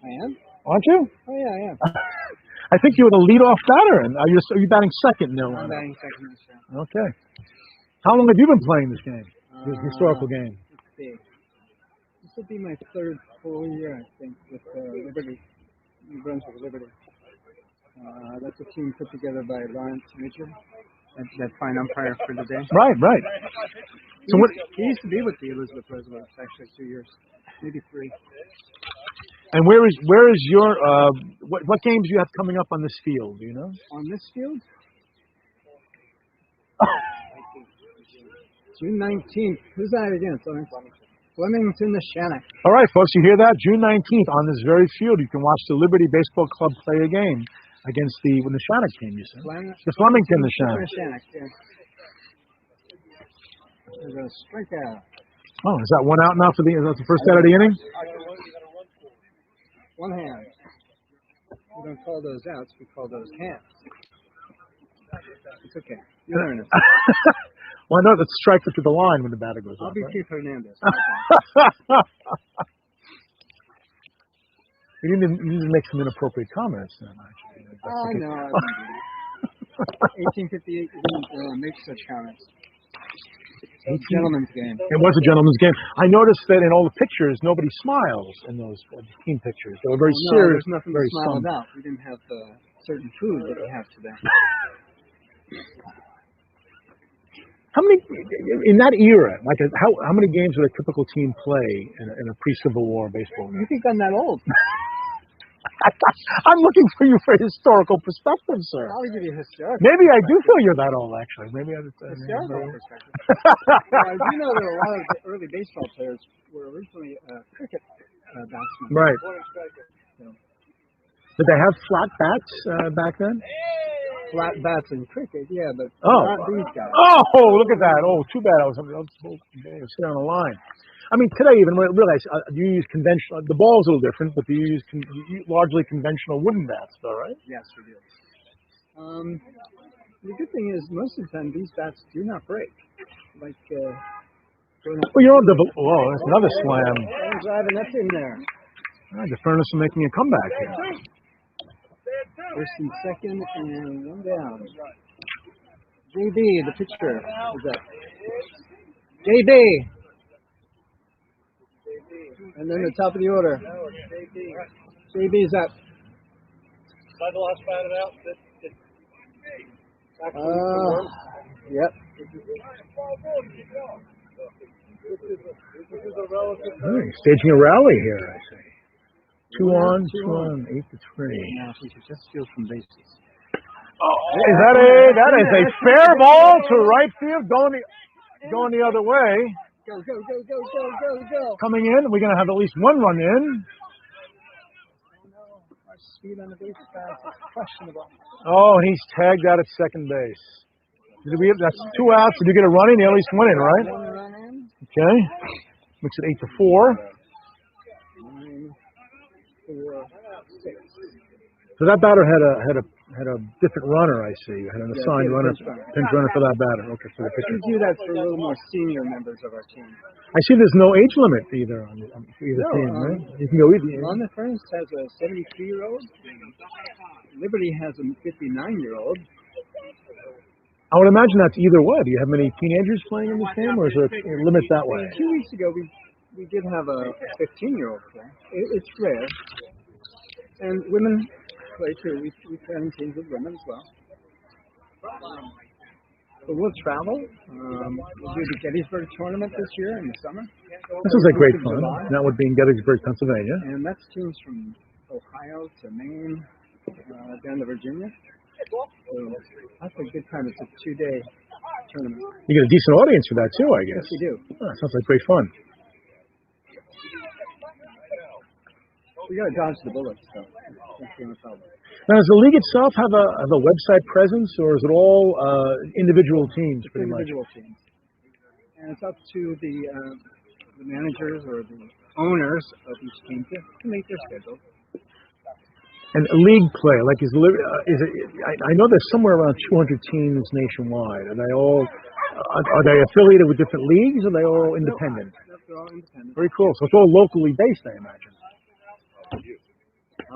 I am? Aren't you? Oh, yeah, I am. I think you were the leadoff batter, and are you batting second? No. I'm batting second this year. Okay. How long have you been playing this game, this historical game? Let's see. This will be my 3rd full year, I think, with Liberty, New Brunswick Liberty. That's a team put together by Lawrence Mitchell. That fine umpire for the day. Right. So what? He used to be with the Elizabeth Resolutes actually 2 years, maybe 3. And where is your what games do you have coming up on this field? Do you know? On this field? June 19th. Who's that against? Flemington the Shannock. All right, folks, you hear that? June 19th on this very field, you can watch the Liberty Baseball Club play a game against the Shannock team. You said the Flemington the Shannock. Yeah. There's a strikeout. Oh, is that one out now for is that the first out of the inning? One hand. We don't call those outs. We call those hands. It's okay. You learn it. Well, I know that's strike to the line when the batter goes I'll off. be Right? Keith Hernandez. You need to make some inappropriate comments then, actually. Oh, no. I wouldn't do that. 1858 didn't make such comments. It was a gentleman's game. It was a gentleman's game. I noticed that in all the pictures, nobody smiles in those team pictures. They were very serious. There's nothing very to smile somber. about. We didn't have certain food that we have today. How many in that era? Like, how many games would a typical team play in a pre-Civil War baseball game? You think I'm that old? I'm looking for you for historical perspective, sir. I'll give you historical. Maybe I do feel you're that old, actually. Maybe Historical perspective. I do know that a lot of the early baseball players were originally cricket batsmen. Right. Did they have flat bats back then? Flat bats in cricket, yeah, but not these guys. Oh, look at that. Oh, too bad I was sit on the line. I mean, today even realize you use conventional. The ball's a little different, but you use largely conventional wooden bats, though, right? Yes, we do. The good thing is most of the time these bats do not break. Like, well, you're on oh, that's another slam. Driving that's in there. The Furnace is making a comeback here. First and second, and one down. JB, the pitcher, is up. JB. And then the top of the order. JB's up. Seidel has batted out. Yep. Staging a rally here, I see. Two on, 8-3. Now, if we could just steal some bases. That is a fair ball to right field, going the other way. Go. Coming in, we're going to have at least one run in. Our speed on the base pass is questionable. Oh, and he's tagged out at second base. That's 2 outs. Did you get a run in? You at least one in, right? One run in. Okay. Makes it 8-4. 9, 4, 6. So that batter had a different runner, I see. Had an assigned runner, pinch runner for that batter. Okay, for the pitcher. We do that for a little more senior members of our team. I see there's no age limit either on either team, right? You can go either. Monmouth Furnace has a 73-year-old. Liberty has a 59-year-old. I would imagine that's either way. Do you have many teenagers playing in this game, or is it a limit that way? 2 weeks ago, we did have a 15-year-old play. It's rare. And women play too. We play on teams with women as well. But we'll travel. We'll do the Gettysburg tournament this year in the summer. This is a great fun. That would be in Gettysburg, Pennsylvania. And that's teams from Ohio to Maine, down to Virginia. So that's a good time. It's a 2-day tournament. You get a decent audience for that too, I guess. Yes, we do. Oh, sounds like great fun. We got to dodge the bullets, so that's the only problem. Now, does the league itself have a website presence, or is it all individual teams, pretty much? Individual teams. And it's up to the managers or the owners of each team to make their schedule. And league play, like is it? I know there's somewhere around 200 teams nationwide. Are they all? Are they affiliated with different leagues? Or are they all independent? No, they're all independent. Very cool. So it's all locally based, I imagine.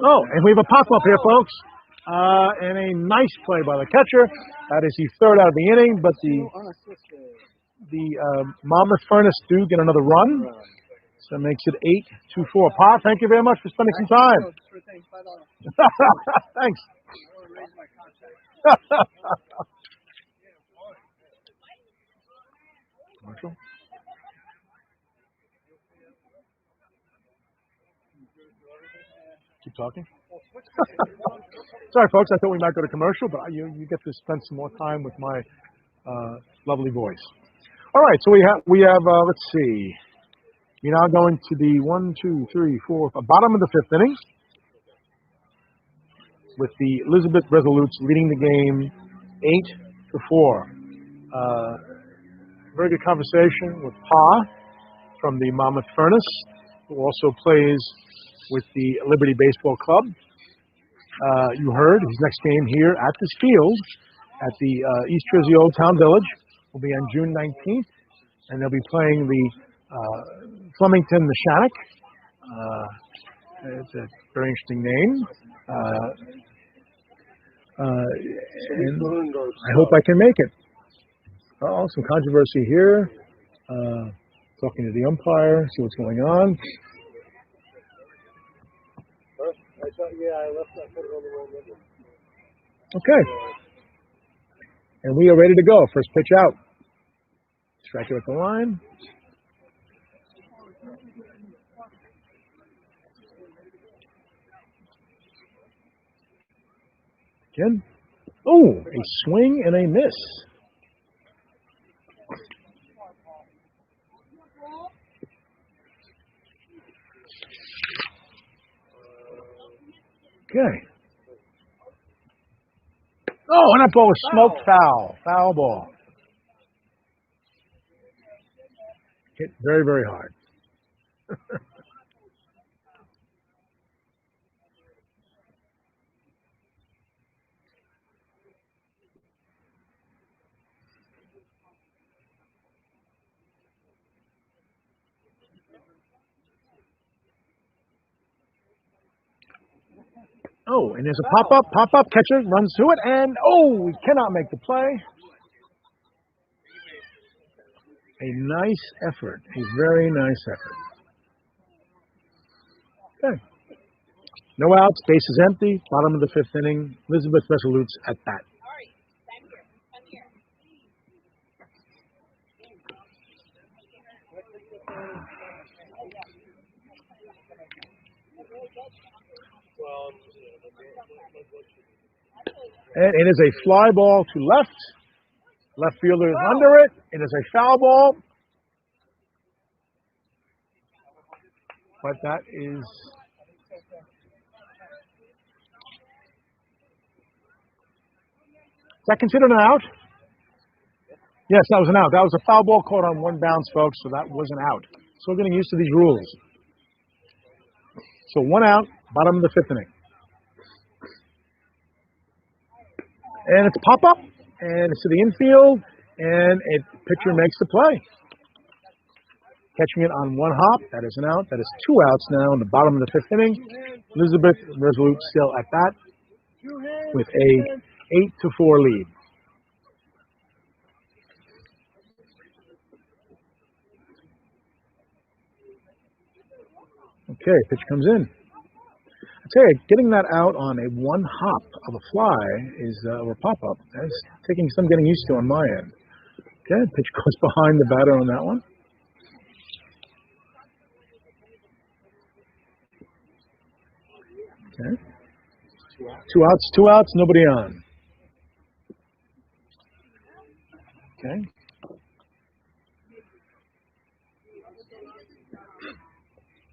Oh, and we have a pop-up here, folks. And a nice play by the catcher. That is the third out of the inning, but the Monmouth Furnace do get another run. So it makes it 8-4. Pa, thank you very much for spending some time. Thanks. Commercial. Keep talking. Sorry, folks. I thought we might go to commercial, but you get to spend some more time with my lovely voice. All right. So we have. Let's see. You're now going to the 1, 2, 3, 4, bottom of the fifth inning, with the Elizabeth Resolutes leading the game 8-4. Very good conversation with Pa from the Monmouth Furnace, who also plays with the Liberty Baseball Club. You heard his next game here at this field at the East Jersey Old Town Village will be on June 19th, and they'll be playing the Flemington the Shannock. It's a very interesting name. And I hope I can make it. Oh, some controversy here. Talking to the umpire, see what's going on. Okay. And we are ready to go. First pitch out. Striker at the line. Again. Oh, a swing and a miss. Okay. Oh, and that ball was smoked foul. Foul ball. Hit very, very hard. Oh, and there's a pop-up, catcher runs to it, and oh, he cannot make the play. A nice effort, a very nice effort. Okay. No outs, base is empty, bottom of the fifth inning, Elizabeth Resolutes at bat. And it is a fly ball to left. Left fielder is under it. It is a foul ball. But that is... Is that considered an out? Yes, that was an out. That was a foul ball caught on one bounce, folks, so that was an out. So we're getting used to these rules. So one out, bottom of the fifth inning. And it's a pop-up, and it's to the infield, and a pitcher makes the play. Catching it on one hop, that is an out. That is two outs now in the bottom of the fifth inning. Elizabeth Resolute still at bat with a 8-4 lead. Okay, pitch comes in. I tell you, getting that out on a one hop of a fly is or pop-up. That's taking some getting used to on my end. Okay, pitch goes behind the batter on that one. Okay. Two outs, nobody on. Okay.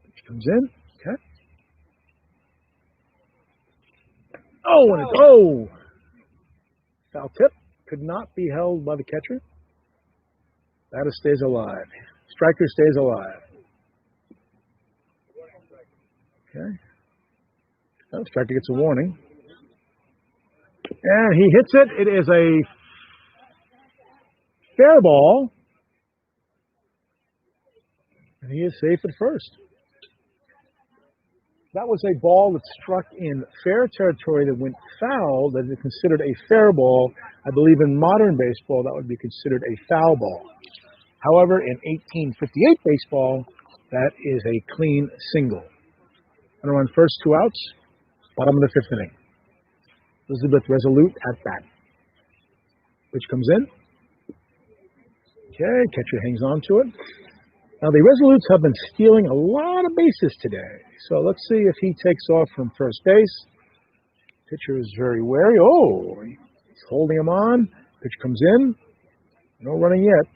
Pitch comes in. Okay. Oh, and it's foul tip. Could not be held by the catcher. Batter stays alive. Striker stays alive. Okay. Oh, striker gets a warning. And he hits it. It is a fair ball. And he is safe at first. That was a ball that struck in fair territory that went foul, that is considered a fair ball. I believe in modern baseball, that would be considered a foul ball. However, in 1858 baseball, that is a clean single. And on first two outs, bottom of the fifth inning. Elizabeth Resolute at bat. Pitch comes in. Okay, catcher hangs on to it. Now, the Resolutes have been stealing a lot of bases today. So let's see if he takes off from first base. Pitcher is very wary. Oh, he's holding him on. Pitch comes in. No running yet.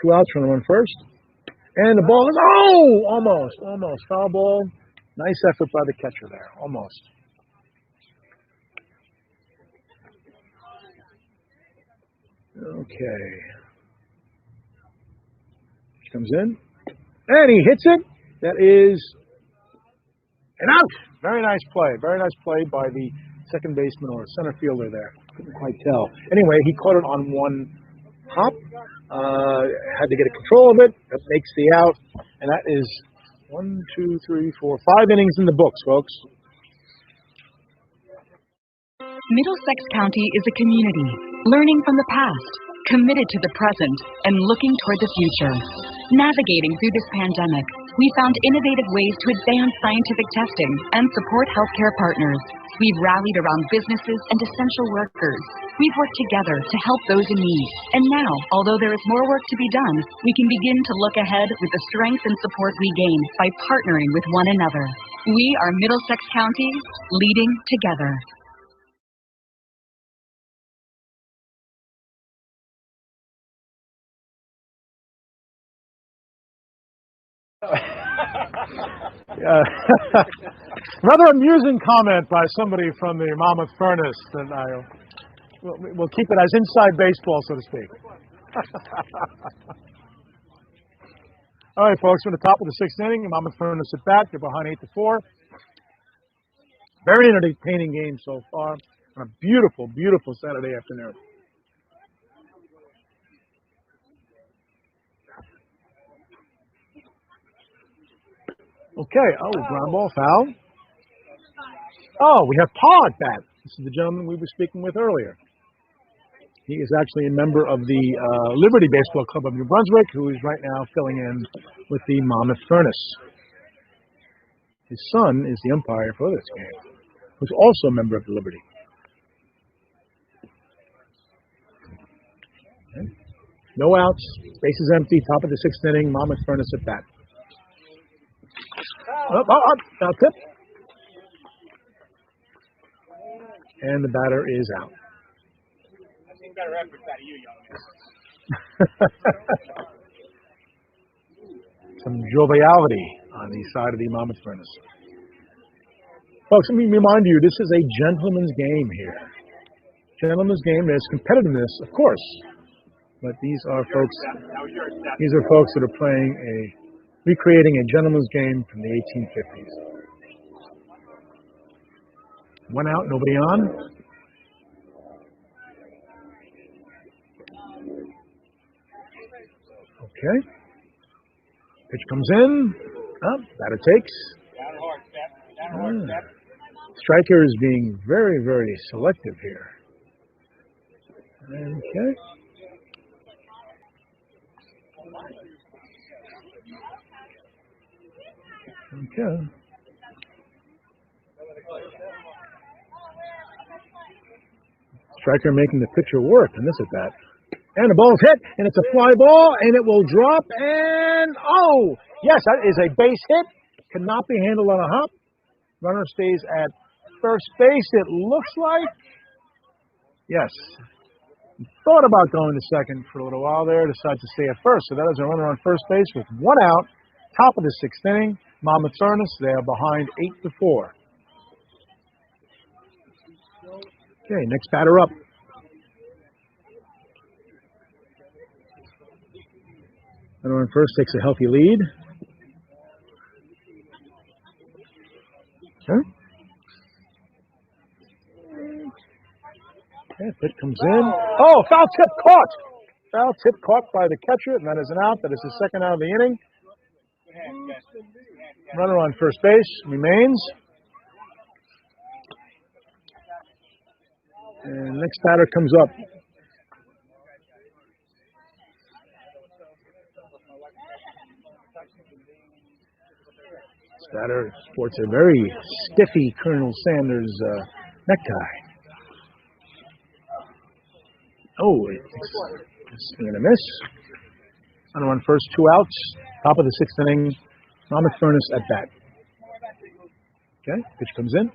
2 outs, runner on first. And the ball is, almost. Foul ball. Nice effort by the catcher there. Almost. Okay. Pitch comes in. And he hits it. That is an out. Very nice play. Very nice play by the second baseman or center fielder there. Couldn't quite tell. Anyway, he caught it on one hop. Had to get a control of it. That makes the out. And that is 1, 2, 3, 4, 5 innings in the books, folks. Middlesex County is a community, learning from the past, committed to the present, and looking toward the future. Navigating through this pandemic, we found innovative ways to advance scientific testing and support healthcare partners. We've rallied around businesses and essential workers. We've worked together to help those in need. And now, although there is more work to be done, we can begin to look ahead with the strength and support we gain by partnering with one another. We are Middlesex County, leading together. Rather amusing comment by somebody from the Monmouth Furnace, and we'll keep it as inside baseball, so to speak. All right, folks, we're at the top of the 6th inning. Monmouth Furnace at bat. They're behind 8-4. Very entertaining game so far on a beautiful, beautiful Saturday afternoon. Okay, ground ball, foul. Oh, we have Paul at bat. This is the gentleman we were speaking with earlier. He is actually a member of the Liberty Baseball Club of New Brunswick, who is right now filling in with the Monmouth Furnace. His son is the umpire for this game, who's also a member of the Liberty. Okay. No outs, bases empty, top of the 6th inning, Monmouth Furnace at bat. Up, tip. And the batter is out. I've seen better efforts out of you, young man. Some joviality on the side of the Monmouth Furnace. Folks, let me remind you, this is a gentleman's game here. Gentleman's game. There's competitiveness, of course, but these are folks that are playing recreating a gentleman's game from the 1850s. 1 out, nobody on. Okay. Pitch comes in. Batter takes. Striker is being very, very selective here. Okay. Okay. Striker making the pitcher work in this at bat. And the ball's hit, and it's a fly ball, and it will drop, and yes, that is a base hit. Cannot be handled on a hop. Runner stays at first base, it looks like. Yes. Thought about going to second for a little while there, decided to stay at first. So that is a runner on first base with 1 out, top of the 6th inning. Monmouth Furnace, they are behind 8-4. Okay, next batter up. Runner on first takes a healthy lead. Okay. Okay, pitch comes in. Oh, foul tip caught. Foul tip caught by the catcher, and that is an out. That is the 2nd out of the inning. Runner on first base remains. And next batter comes up. This batter sports a very stiffy Colonel Sanders necktie. Oh, it's going to miss. Runner on first, 2 outs. Top of the 6th inning. Monmouth Furnace at bat. Okay, pitch comes in.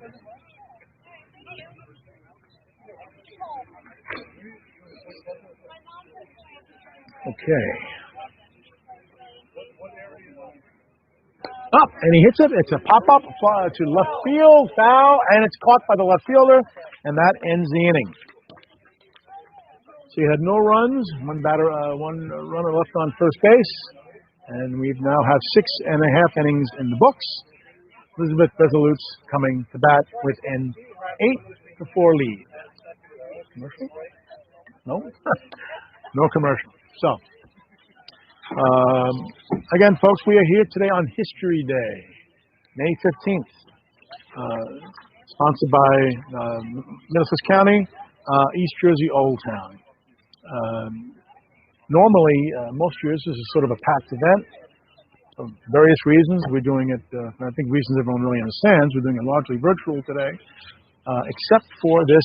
Okay. Up, and he hits it. It's a pop-up to left field, foul, and it's caught by the left fielder, and that ends the inning. So you had no runs, one runner left on first base, and we now have 6.5 innings in the books. Elizabeth Resolutes coming to bat with an 8-4 lead. Commercial? No? No commercial. So, again, folks, we are here today on History Day, May 15th, sponsored by Middlesex County, East Jersey Old Town. Normally, most years, this is sort of a packed event. For various reasons, we're doing it, I think reasons everyone really understands, we're doing it largely virtual today, except for this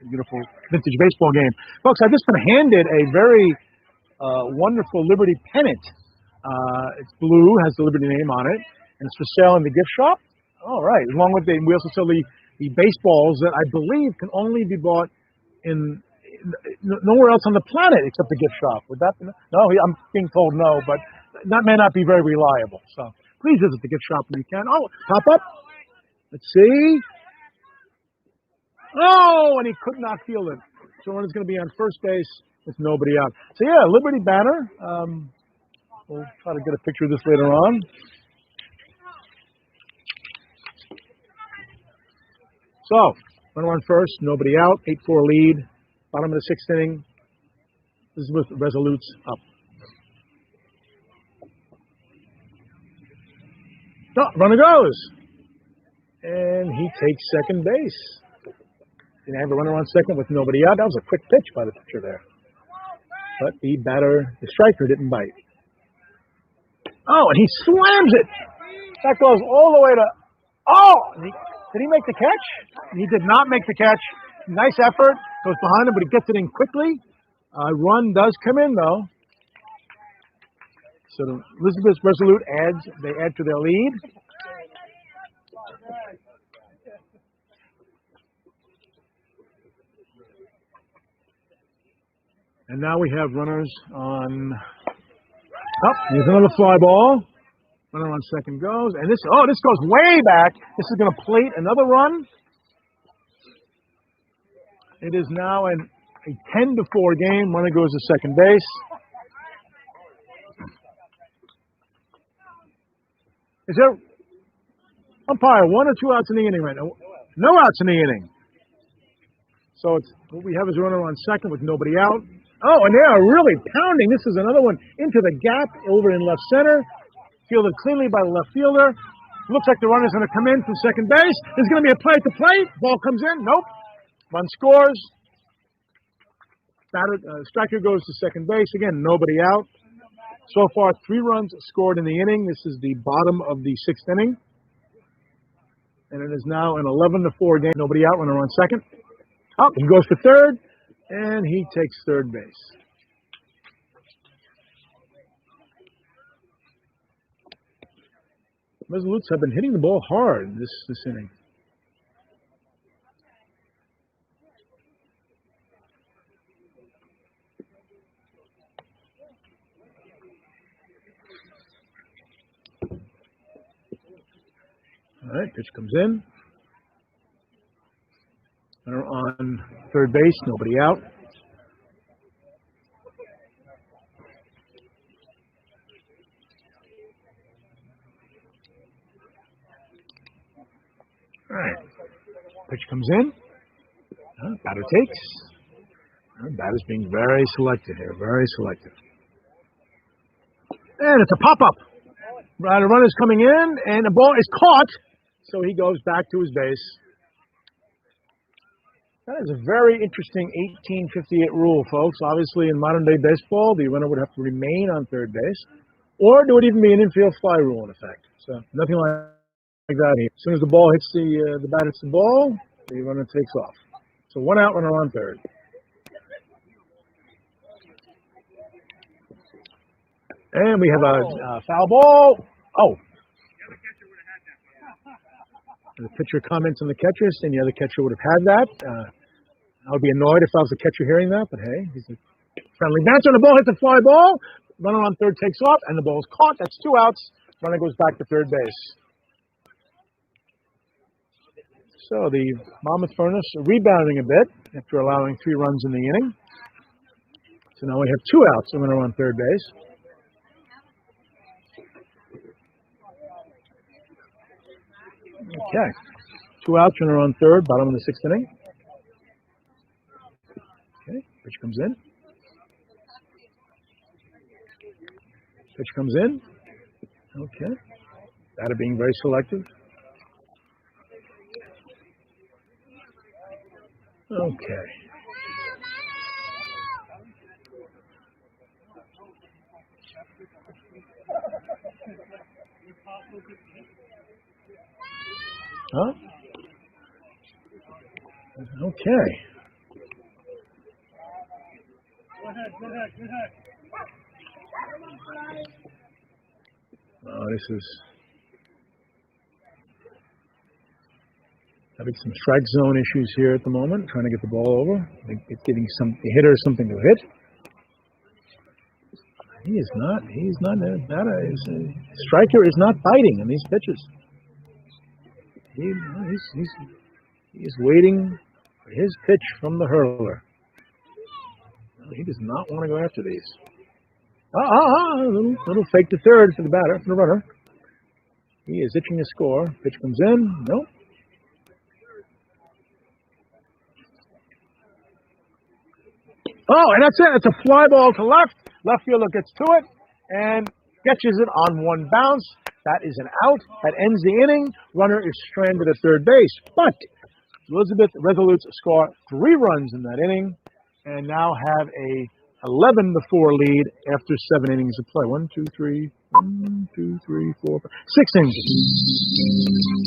beautiful vintage baseball game. Folks, I've just been handed a very wonderful Liberty pennant. It's blue, has the Liberty name on it, and it's for sale in the gift shop. All right, along with we also sell the baseballs that I believe can only be bought in nowhere else on the planet except the gift shop. Would that be? No, I'm being told no, but that may not be very reliable. So please visit the gift shop when you can. Oh, pop up. Let's see. Oh, and he could not field it. So runner's going to be on first base with nobody out. So yeah, Liberty banner. We'll try to get a picture of this later on. So runner on first, nobody out, 8-4 lead. Bottom of the 6th inning. This is with Resolutes up. No, runner goes. And he takes second base. Gonna have a runner on second with nobody out. That was a quick pitch by the pitcher there. But the striker didn't bite. Oh, and he slams it. That goes all the way to, did he make the catch? He did not make the catch. Nice effort. Goes behind him, but he gets it in quickly. Run does come in, though. So the Elizabeth Resolute add to their lead. And now we have runners on. Oh, here's another fly ball. Runner on second goes, and this goes way back. This is going to plate another run. It is now a 10-4 game. Runner goes to second base. Is there umpire 1 or 2 outs in the inning right now? No outs in the inning. So what we have is a runner on second with nobody out. Oh, and they are really pounding. This is another one into the gap over in left center. Fielded cleanly by the left fielder. Looks like the runner's going to come in from second base. There's going to be a play at the plate. Ball comes in. Nope. Run scores. Striker goes to second base. Again, nobody out. So far, 3 runs scored in the inning. This is the bottom of the 6th inning. And it is now an 11-4 game. Nobody out. Runner on second. Oh, he goes to third. And he takes third base. Resolutes have been hitting the ball hard this inning. All right, pitch comes in. Runner on third base, nobody out. All right, pitch comes in. Batter takes. Batter's being very selective here, very selective. And it's a pop-up. The runner's coming in, and the ball is caught, so he goes back to his base. That is a very interesting 1858 rule, folks. Obviously, in modern-day baseball, the runner would have to remain on third base, or there would even be an infield fly rule in effect. So nothing like that here. As soon as the ball hits the bat hits the ball, the runner takes off. So 1 out, runner on third. And we have a foul ball. Oh. The pitcher comments on the catcher, saying the other catcher would have had that. I would be annoyed if I was the catcher hearing that, but hey, he's a friendly bouncer. The ball hits a fly ball. Runner on third takes off, and the ball is caught. That's 2 outs. Runner goes back to third base. So the Monmouth Furnace rebounding a bit after allowing 3 runs in the inning. So now we have 2 outs. The runner on third base. Okay. 2 outs, runner on third, bottom of the 6th inning. Okay, pitch comes in. Pitch comes in. Okay. Batter being very selective. Okay. Huh? Okay. Go ahead. This is having some strike zone issues here at the moment, trying to get the ball over. It's giving the hitter something to hit. He's not striker is not biting on these pitches. He's waiting for his pitch from the hurler. He does not want to go after these. Little fake to third for the batter, for the runner. He is itching to score. Pitch comes in. Nope. Oh, and that's it. It's a fly ball to left. Left fielder gets to it and catches it on one bounce. That is an out. That ends the inning. Runner is stranded at third base. But Elizabeth Resolutes score 3 runs in that inning and now have a 11-4 lead after 7 innings of play. 1, 2, 3, 1, 2, 3, 4, 5, 6 innings.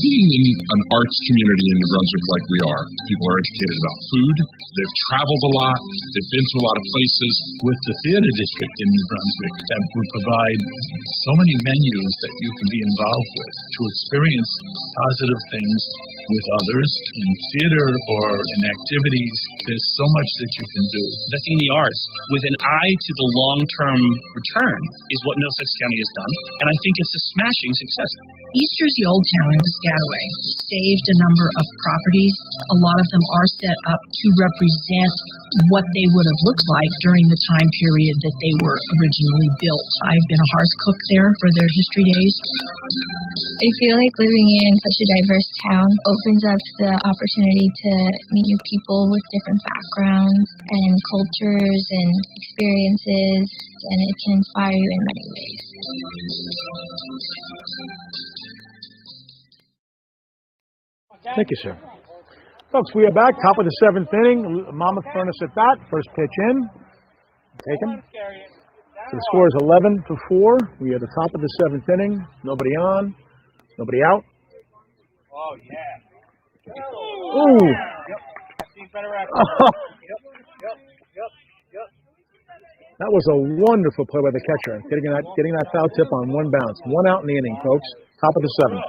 Being in an arts community in New Brunswick like we are, people are educated about food. They've traveled a lot. They've been to a lot of places. With the theater district in New Brunswick, that would provide so many menus that you can be involved with to experience positive things with others in theater or in activities. There's so much that you can do. Investing in the arts with an eye to the long-term return is what Middlesex County has done, and I think it's a smashing success. East Jersey Old Town in Piscataway saved a number of properties. A lot of them are set up to represent what they would have looked like during the time period that they were originally built. I've been a hearth cook there for their history days. I feel like living in such a diverse town opens up the opportunity to meet new people with different backgrounds and cultures and experiences, and it can inspire you in many ways. Thank you, sir. Folks, we are back. Top of the 7th inning. Monmouth Furnace at bat. First pitch in. Taken. So the score is 11-4. We are at the top of the 7th inning. Nobody on. Nobody out. Oh, yeah. Ooh. Yep. Better action. Yep. That was a wonderful play by the catcher. Getting that foul tip on one bounce. 1 out in the inning, folks. Top of the 7th.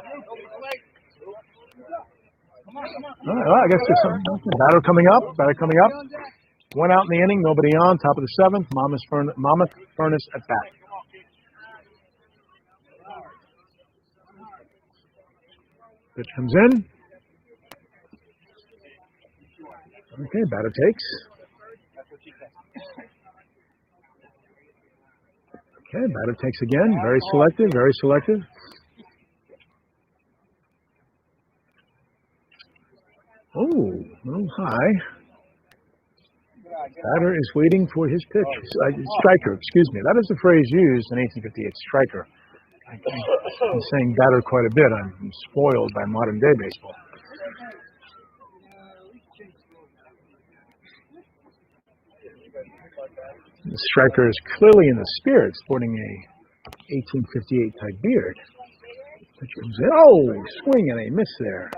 All right, well, I guess there's some batter coming up. 1 out in the inning, nobody on. Top of the 7th, Monmouth Furnace at bat. Pitch comes in. Okay, batter takes. Okay, batter takes again. Very selective. Oh, a little high. Batter is waiting for his pitch. Striker, excuse me. That is the phrase used in 1858, striker. I'm saying batter quite a bit. I'm spoiled by modern day baseball. The striker is clearly in the spirit, sporting a 1858 type beard. Pitch comes in. Oh, swing and a miss there.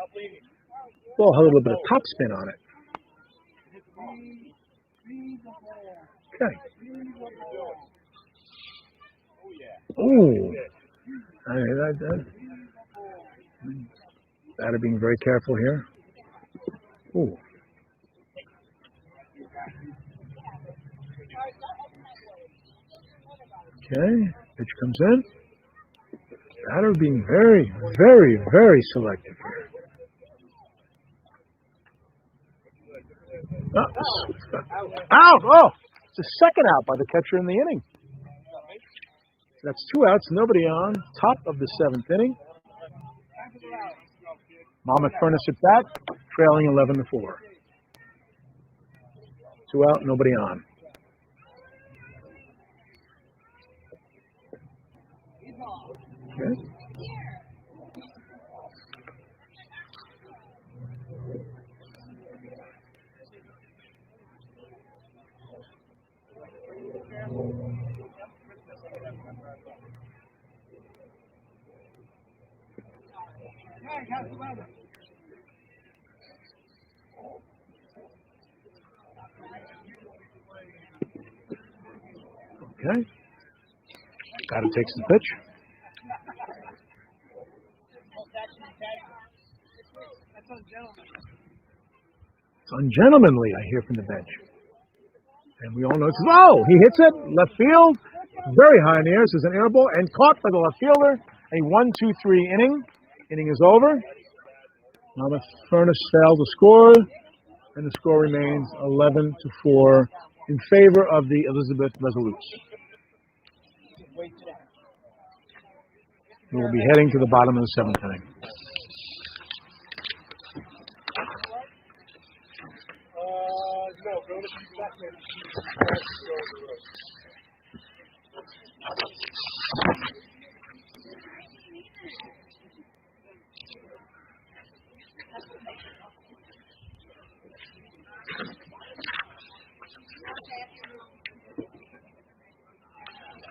Ball had a little bit of topspin on it. Okay. Ooh. That being very careful here. Ooh. Okay. Pitch comes in. Batter being very, very, very selective here. Out! Oh! It's a second out by the catcher in the inning. That's 2 outs, nobody on. Top of the 7th inning. Monmouth Furnace at bat, trailing 11-4. 2 out, nobody on. Okay. Okay. Batter takes the pitch. It's ungentlemanly, I hear from the bench. And we all know it's, oh, he hits it, left field, very high in the air. This is an air ball and caught by the left fielder. A 1-2-3 inning. Inning is over. Monmouth Furnace failed to score, and the score remains 11-4 in favor of the Elizabeth Resolutes. We will be heading to the bottom of the 7th inning.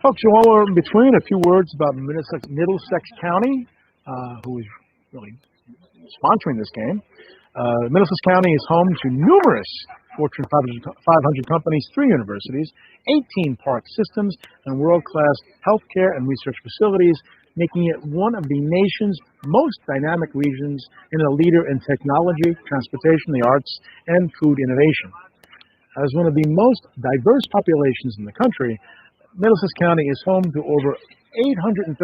Folks, while we're in between, a few words about Middlesex County, who is really sponsoring this game. Middlesex County is home to numerous Fortune 500 companies, 3 universities, 18 park systems, and world-class healthcare and research facilities, making it one of the nation's most dynamic regions and a leader in technology, transportation, the arts, and food innovation. As one of the most diverse populations in the country, Middlesex County is home to over 832,000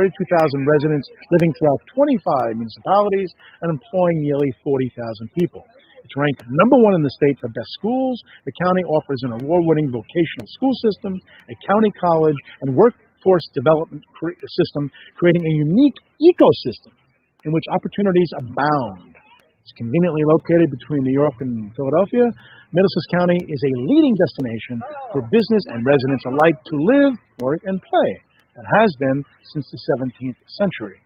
residents living throughout 25 municipalities and employing nearly 40,000 people. It's ranked #1 in the state for best schools. The county offers an award-winning vocational school system, a county college, and workforce development system, creating a unique ecosystem in which opportunities abound. It's conveniently located between New York and Philadelphia. Middlesex County is a leading destination for business and residents alike to live, work, and play. It has been since the 17th century.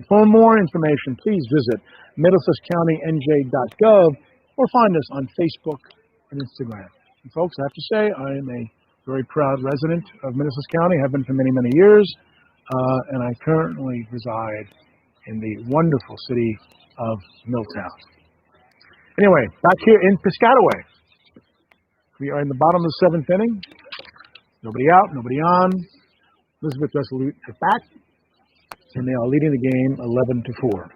For more information, please visit middlesexcountynj.gov or find us on Facebook and Instagram. And folks, I have to say, I am a very proud resident of Middlesex County, have been for many, many years, and I currently reside in the wonderful city of Milltown. Anyway, back here in Piscataway. We are in the bottom of the 7th inning. Nobody out, nobody on. Elizabeth Resolute at bat, and they are leading the game 11-4.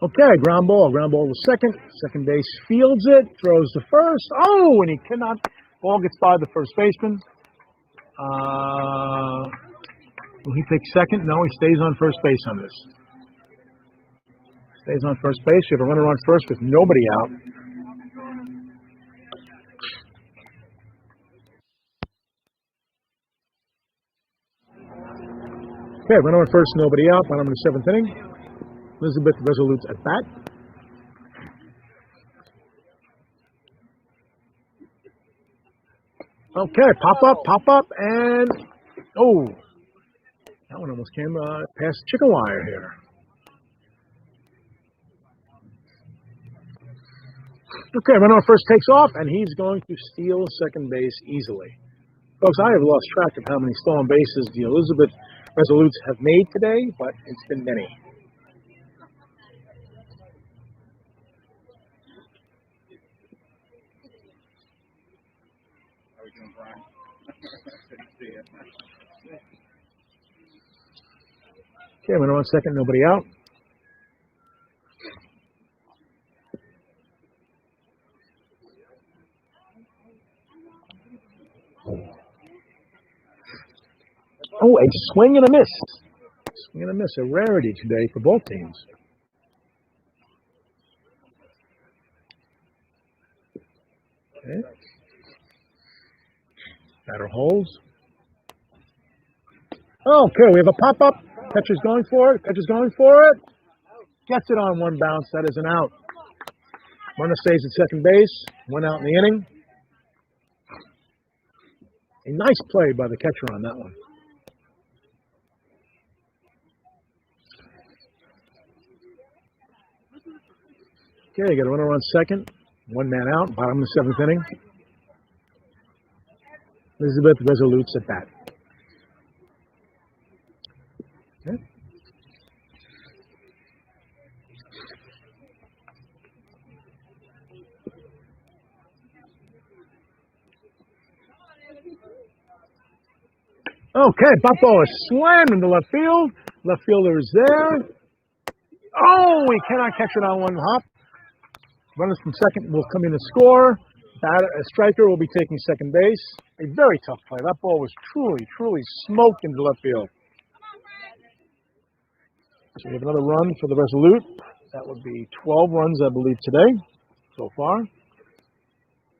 Okay, ground ball to second. Second base fields it, throws to first. Oh, and he cannot. Ball gets by the first baseman. Will he take second? No, he stays on first base on this. Stays on first base. You have a runner on first with nobody out. Okay, runner on first, nobody out. Bottom of the 7th inning. Elizabeth Resolute's at bat. Okay, pop up, and oh, that one almost came past chicken wire here. Okay, runner on first takes off, and he's going to steal second base easily. Folks, I have lost track of how many stolen bases the Elizabeth Resolutes have made today, but it's been many. Okay, runner on second, nobody out. Oh, a swing and a miss. Swing and a miss, a rarity today for both teams. Okay. Batter holds. Okay, we have a pop-up. Catcher's going for it. Catcher's going for it. Gets it on one bounce. That is an out. Runner stays at second base. 1 out in the inning. A nice play by the catcher on that one. Okay, you got a runner on second. 1 man out. Bottom of the 7th inning. Elizabeth Resolutes at bat. Okay. Okay, pop ball is slammed into left field. Left fielder is there. Oh, he cannot catch it on one hop. Runners from second will come in to score. A striker will be taking second base. A very tough play. That ball was truly smoked into left field. So we have another run for the Resolute. That would be 12 runs, I believe, today so far.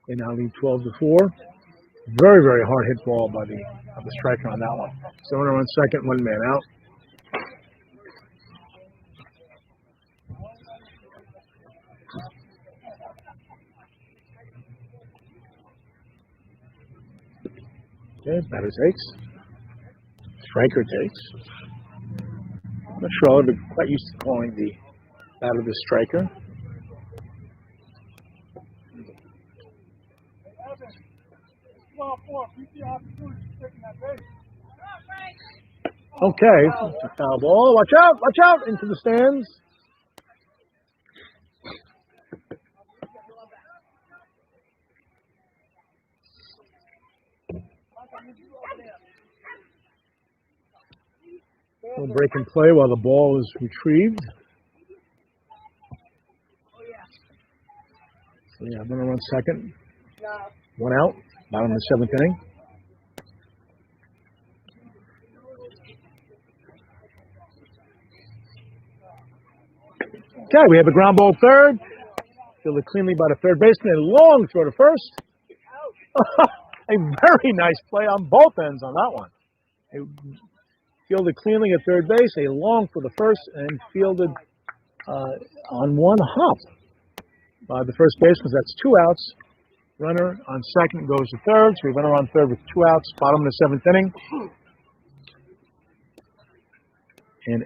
They now lead 12-4. Very hard hit ball by the striker on that one. So runner on second, 1 man out. Okay, batter takes. Striker takes. I'm not sure I'll be quite used to calling the batter the striker. Okay, it's a foul ball. Watch out, into the stands. We'll break and play while the ball is retrieved. So yeah, runner on second. 1 out, bottom of the 7th inning. Okay, we have a ground ball third. Fielded cleanly by the third baseman. A long throw to first. A very nice play on both ends on that one. Fielded cleanly at third base. A long for the first and fielded on one hop by the first baseman. That's 2 outs. Runner on second goes to third. So we runner on third with 2 outs. Bottom of the 7th inning. And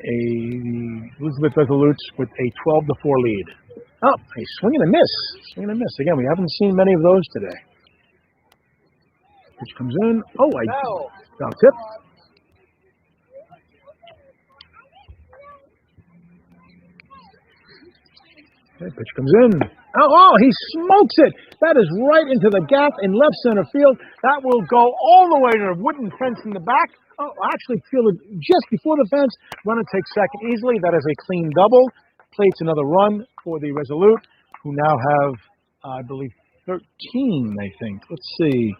Elizabeth Resolutes with a 12-4 lead. Oh, a swing and a miss. Swing and a miss. Again, we haven't seen many of those today. Pitch comes in. Oh, foul tip. Okay, pitch comes in. Oh, he smokes it. That is right into the gap in left center field. That will go all the way to the wooden fence in the back. Oh, actually fielded just before the fence. Runner takes second easily. That is a clean double. Plates another run for the Resolute, who now have, I believe, 13, I think. Let's see.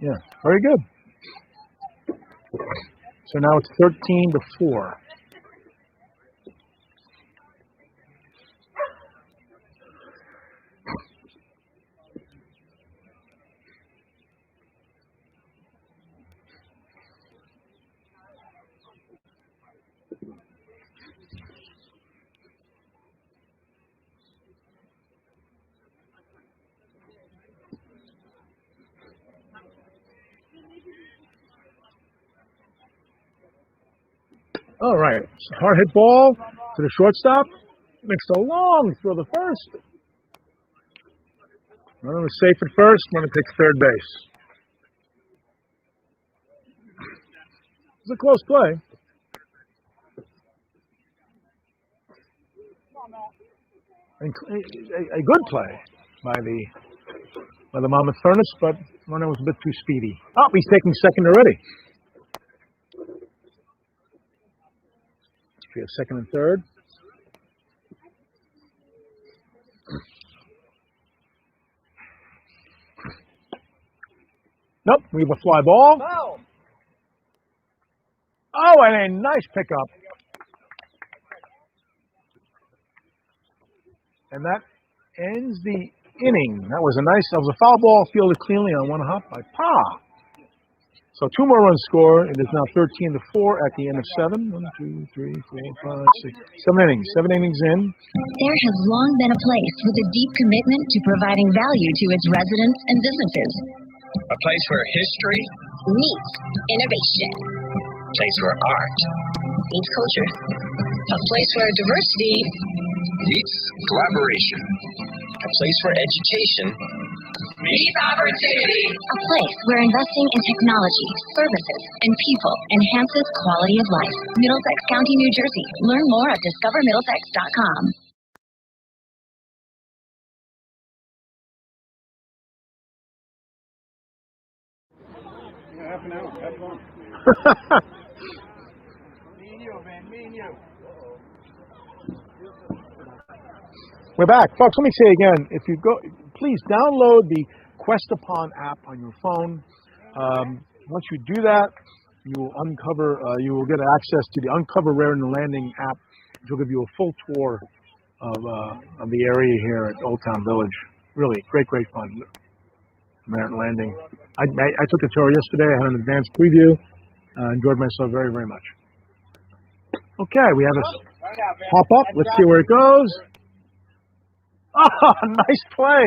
Yeah, very good. So now it's 13-4. All right, hard hit ball to the shortstop. Makes a long throw to first. Runner was safe at first. Runner takes third base. It's a close play. A good play by by the Monmouth Furnace, but runner was a bit too speedy. Oh, he's taking second already. We have second and third. Nope, we have a fly ball. Oh, and a nice pickup. And that ends the inning. That was a foul ball fielded cleanly on one hop by Pa. So 2 more runs scored. It is now 13-4 at the end of 7. 1, 2, 3, 4, 5, 6, 7 innings. 7 innings in. There has long been a place with a deep commitment to providing value to its residents and businesses. A place where history meets innovation. A place where art Meets culture. A place where diversity meets collaboration. A place where education meets opportunity. A place where investing in technology, services, and people enhances quality of life. Middlesex County, New Jersey. Learn more at discovermiddlesex.com. Half an hour. Have fun. Me and you, man. Me and you. We're back. Folks, let me say again, if you go, please download the Quest Upon app on your phone. Once you do that, you will get access to the Uncover Rare and Landing app, which will give you a full tour of the area here at Old Town Village. Really, great fun. Rare Landing. I took a tour yesterday. I had an advanced preview. Enjoyed myself very, very much. Okay, we have a pop up. Let's see where it goes. Oh, nice play.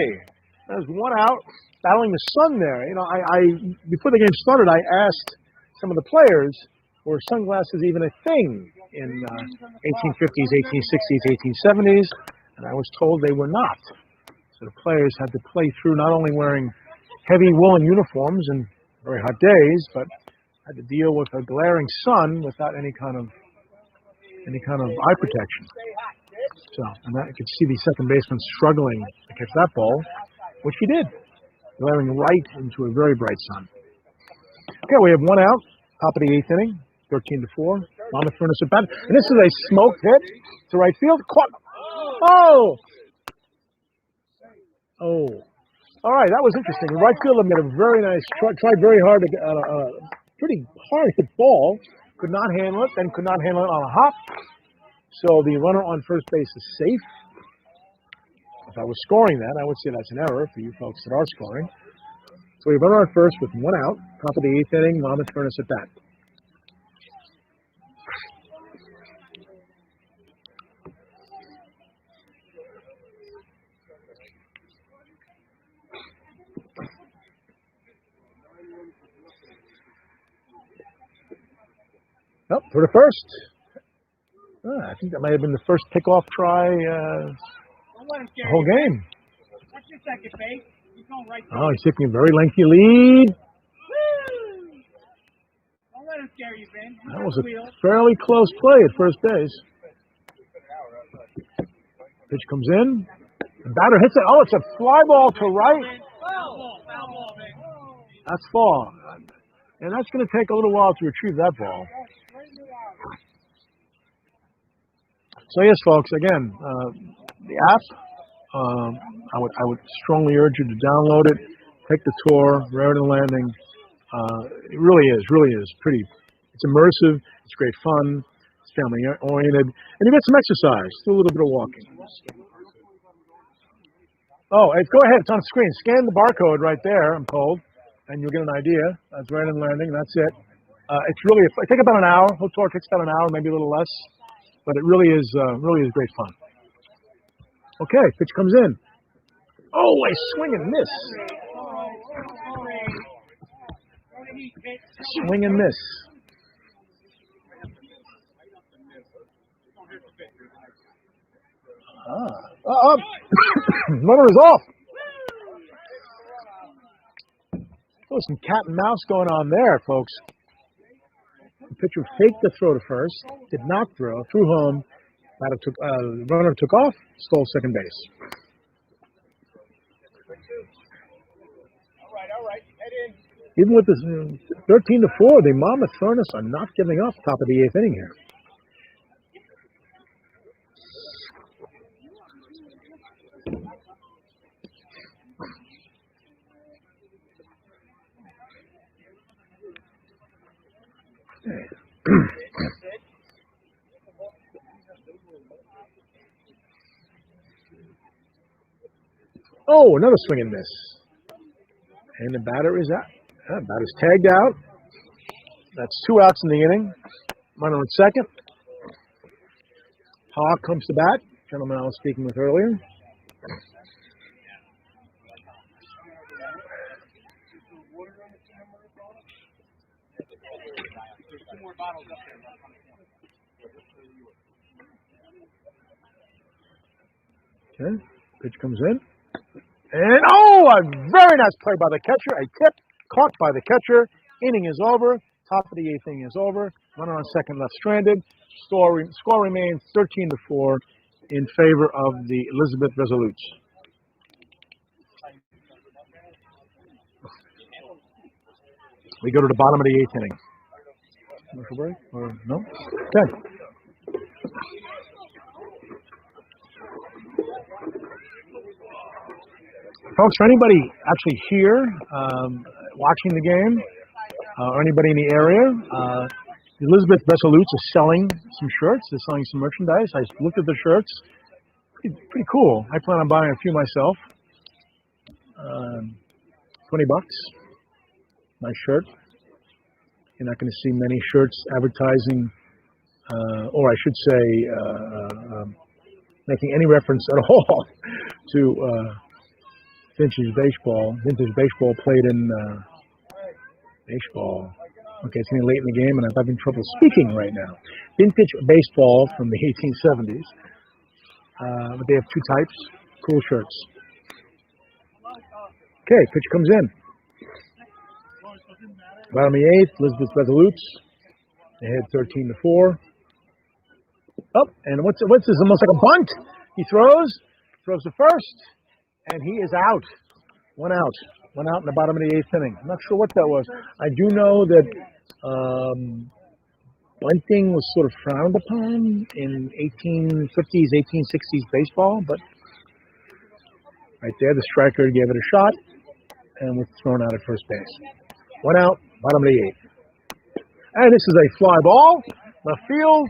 There's one out, battling the sun there. You know, I before the game started, I asked some of the players, were sunglasses even a thing in 1850s, 1860s, 1870s? And I was told they were not. So the players had to play through not only wearing heavy woolen uniforms in very hot days, but had to deal with a glaring sun without any kind of eye protection. So, and I could see the second baseman struggling to catch that ball, which he did, glaring right into a very bright sun. Okay, we have one out, top of the 8th inning, 13-4. Monmouth Furnace at bat, and this is a smoke hit to right field. Caught. Oh! All right, that was interesting. The right fielder made a very nice, tried very hard to get a pretty hard hit ball. Could not handle it, then could not handle it on a hop. So the runner on first base is safe. If I was scoring that, I would say that's an error for you folks that are scoring. So we have runner on first with one out. Top of the 8th inning, Monmouth Furnace at bat. Nope, for the first. I think that might have been the first pickoff try the whole game. That's your second base. He's going right. Oh, he's taking a very lengthy lead. Don't let him scare you, Ben. That was a fairly close play at first base. Pitch comes in. The batter hits it. Oh, it's a fly ball to right. Foul ball, Ben. That's far. And that's going to take a little while to retrieve that ball. So yes, folks. Again, the app. I would strongly urge you to download it. Take the tour. Rare and Landing. It really is pretty. It's immersive. It's great fun. It's family oriented, and you get some exercise. Do a little bit of walking. Oh, go ahead. It's on the screen. Scan the barcode right there. I'm told, and you'll get an idea. That's Rare and Landing. That's it. It's really. It takes about an hour. Whole tour takes about an hour, maybe a little less. But it really is great fun. Okay, pitch comes in. Oh, a swing and miss. Swing and miss. Runner is off. There's some cat and mouse going on there, folks. The pitcher faked the throw to first, did not throw, threw home. Runner took off, stole second base. Even with this 13-4, the Monmouth Furnace are not giving up top of the 8th inning here. Oh, another swing and miss. And the batter is out. Batter's tagged out. That's 2 outs in the inning. Runner on second. Hawk comes to bat. Gentleman I was speaking with earlier. Okay. Pitch comes in. And, oh, a very nice play by the catcher. A tip caught by the catcher. Inning is over. Top of the 8th inning is over. Runner on second left stranded. Score remains 13-4 in favor of the Elizabeth Resolutes. We go to the bottom of the 8th inning. Commercial break? Or no? Okay. Folks, for anybody actually here watching the game, or anybody in the area, Elizabeth Resolutes is selling some shirts. They're selling some merchandise. I looked at the shirts. Pretty cool. I plan on buying a few myself. $20. Nice shirt. You're not going to see many shirts advertising, or I should say, making any reference at all to vintage baseball. Vintage baseball played in baseball. Okay, it's getting late in the game, and I'm having trouble speaking right now. Vintage baseball from the 1870s. But they have 2 types. Cool shirts. Okay, pitch comes in. Bottom of the 8th, Elizabeth Resolutes. Ahead 13-4. Oh, and what's this? Almost like a bunt. He throws to first, and he is out. 1 out. 1 out in the bottom of the 8th inning. I'm not sure what that was. I do know that bunting was sort of frowned upon in 1850s, 1860s baseball, but right there, the striker gave it a shot and was thrown out at first base. 1 out, bottom of the 8th. And this is a fly ball. Left field.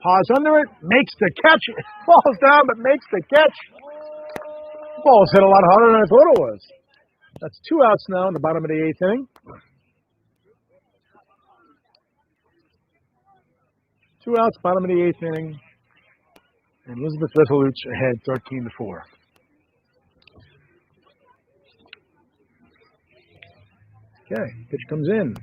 Paws under it. Makes the catch. It falls down, but makes the catch. The ball's hit a lot harder than I thought it was. That's 2 outs now in the bottom of the 8th inning. 2 outs, bottom of the 8th inning. And Elizabeth Resolutes ahead 13-4. Okay, pitch comes in.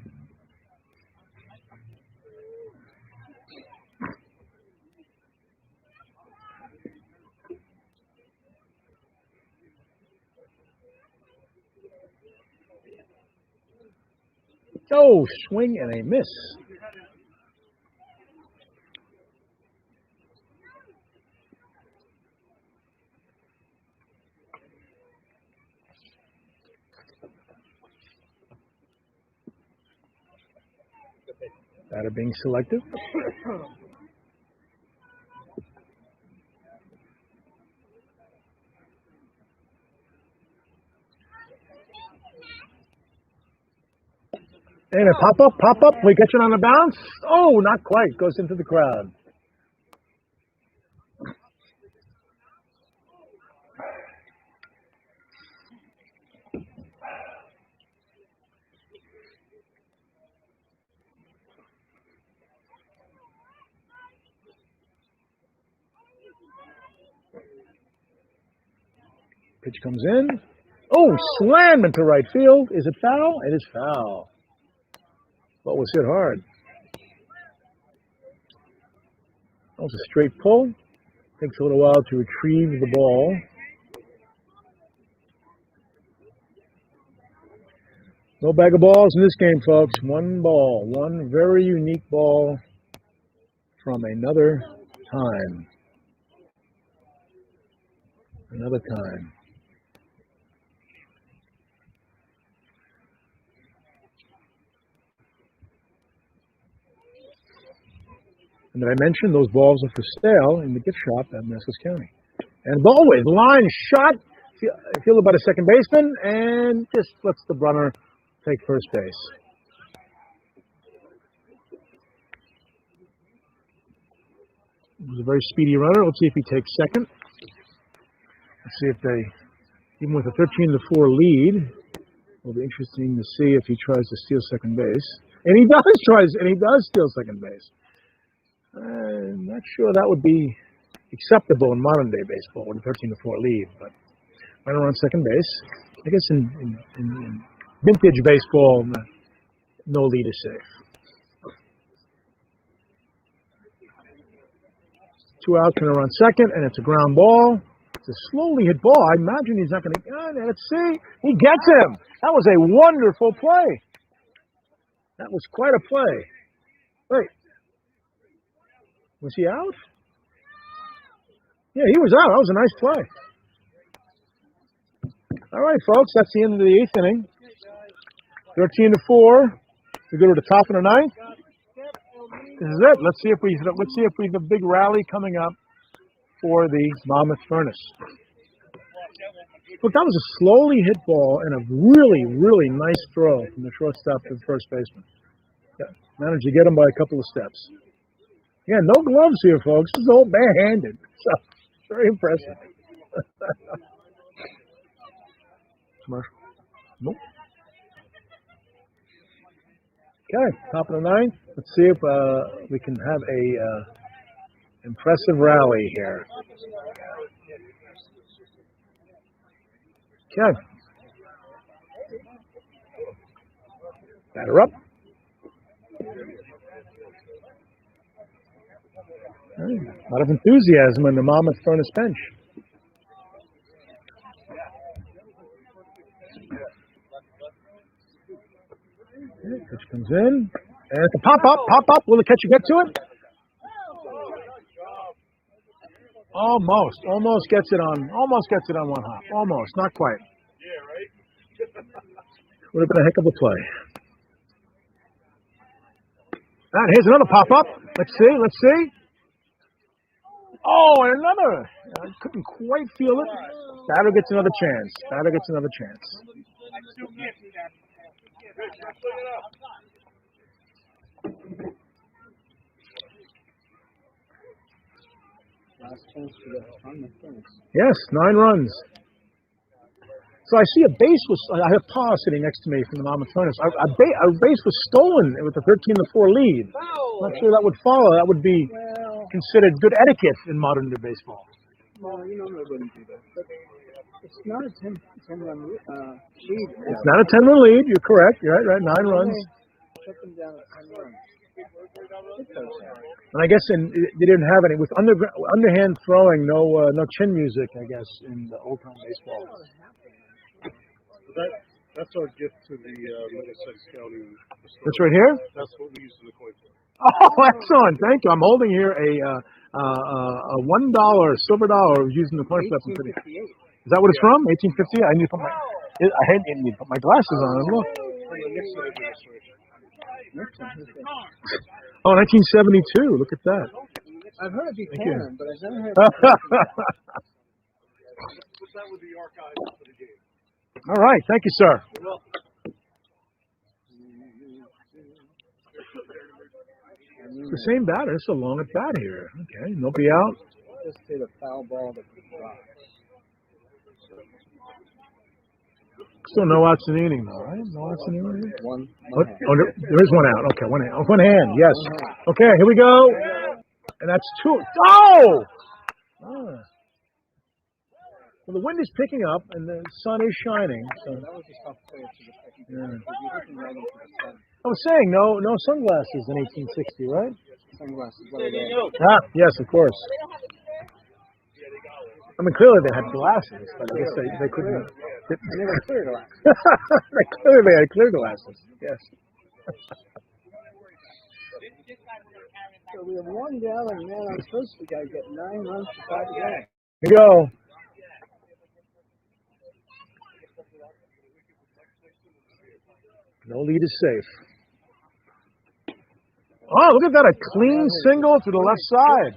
Oh, swing and a miss. Batter being selected. And a pop up. We catch it on the bounce. Oh, not quite. Goes into the crowd. Pitch comes in. Oh, slam into right field. Is it foul? It is foul. Ball was hit hard. That was a straight pull. Takes a little while to retrieve the ball. No bag of balls in this game, folks. 1 ball. 1 very unique ball from another time. Another time. And did I mention those balls are for sale in the gift shop at Middlesex County? And as always, line shot. Feel about a second baseman and just lets the runner take first base. It was a very speedy runner. Let's see if he takes second. Let's see if they, even with a 13-4 lead, it'll be interesting to see if he tries to steal second base. And he does steal second base. I'm not sure that would be acceptable in modern day baseball with a 13-4 lead, but runner on second base. I guess in vintage baseball, no lead is safe. 2 outs, runner on second, and it's a ground ball. It's a slowly hit ball. I imagine he's not going to. Let's see. He gets him. That was a wonderful play. That was quite a play. Wait. Was he out? Yeah, he was out. That was a nice play. All right, folks. That's the end of the 8th inning. 13-4. We go to the top of the 9th. This is it. Let's see if we have a big rally coming up for the Monmouth Furnace. Look, that was a slowly hit ball and a really, really nice throw from the shortstop to the first baseman. Yeah, managed to get him by a couple of steps. Yeah, no gloves here, folks. This is all barehanded. So, very impressive. Commercial. Nope. Okay, top of the 9th. Let's see if we can have a impressive rally here. Okay. Batter up. A lot of enthusiasm in the Monmouth Furnace bench. Okay, pitch comes in. And it's a pop up. Will the catcher get to it? Almost gets it on one hop. Almost, not quite. Would have been a heck of a play. And here's another pop-up. Let's see. Oh, and another. I couldn't quite feel it. Batter gets another chance. Last chance for the Monmouth Furnace. Yes, 9 runs. So I see a base I have Pa sitting next to me from the Monmouth Furnace. A base was stolen with a 13-4 lead. I'm not sure that would follow. That would be considered good etiquette in modern day baseball. Well, you normally wouldn't do that. But it's not a 10-run lead. It's not a 10-run lead. You're correct. You're right. 9 runs. Shut them down at 10 runs. And I guess they didn't have any with underhand throwing, no chin music. I guess in the old time baseball. That's our gift to the Middlesex County. That's right here. That's what we use in the coin flip. Oh, excellent! Thank you. I'm holding here a $1 silver dollar using the coin flip. Is that what it's from? 1850. I need to put my glasses on and look. Oh, 1972. Look at that. I've heard of Buchanan, but I've never heard of That would be archived for the game. All right. Thank you, sir. It's the same batter. It's a long at bat here. Okay. Nobody out. Just hit a foul ball that could drop. Still no outs in the inning, though, right? No outs in the inning? One there is one out. Okay, one hand. Yes. Okay, here we go. And that's 2. Oh! Well, the wind is picking up and the sun is shining. So. That was a tough play to the second. Yeah. I was saying no sunglasses in 1860, right? Sunglasses. Yes, of course. I mean, clearly they had glasses, but I guess they couldn't. And they were clear glasses. They had clear glasses. Yes. So we have 1 down and man on first. We got to get 9 runs to tie the game. Here we go. No lead is safe. Oh, look at that. A clean single to the left side.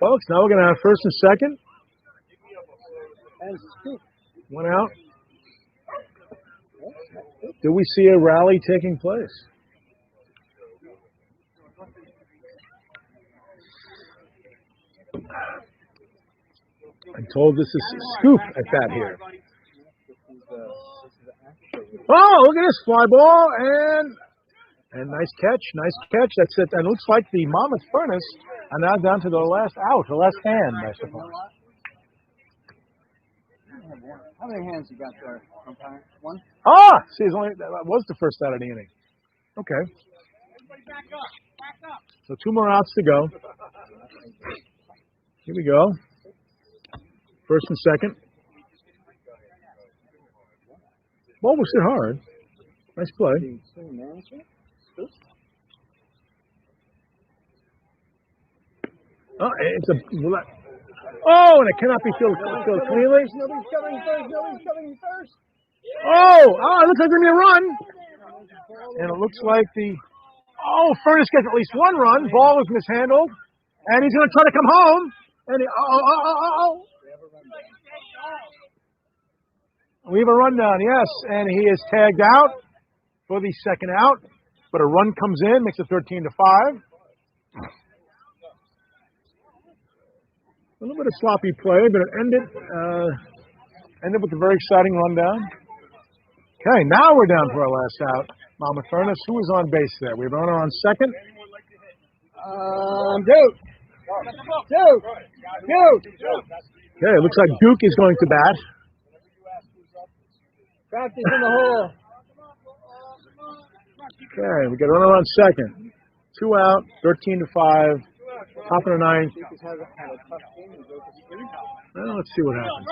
Folks, now we're going to have first and second. One out. Do we see a rally taking place? I'm told this is Scoop at bat here. Oh, look at this fly ball and nice catch. That's it. And it looks like the Monmouth Furnace are now down to the last out, the last hand, I suppose. How many hands you got there, umpire? One? Ah! See, that was the first out of the inning. Okay. So 2 more outs to go. Here we go. First and second. Ball was hit hard. Nice play. Oh, it's a... Oh, and it cannot be filled cleanly. Nobody's coming first. Oh, it looks like there's going to be a run. And it looks like Furnace gets at least one run. Ball was mishandled. And he's going to try to come home. And we have a rundown, yes. And he is tagged out for the second out. But a run comes in, makes it 13-5. A little bit of sloppy play, but it ended with a very exciting rundown. Okay, now we're down to our last out. Monmouth Furnace, who is on base there? We have a runner on second. Duke. Okay, it looks like Duke is going to bat. Practice in the hole. Okay, we got a runner on second. 2 out, 13-5. Top of the ninth. Well, let's see what happens.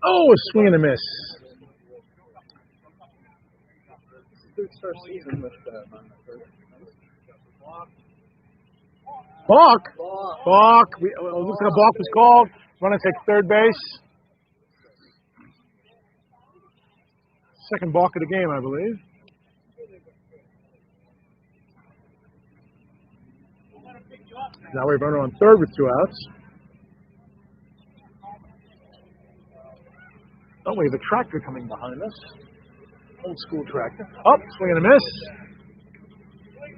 Oh, a swing and a miss. Duke's first season with Balk. It looks like a balk was called. Runner takes third base. Second balk of the game, I believe. Now we have runner on third with 2 outs. Oh, we have a tractor coming behind us. Old school tractor. Oh, swing and a miss.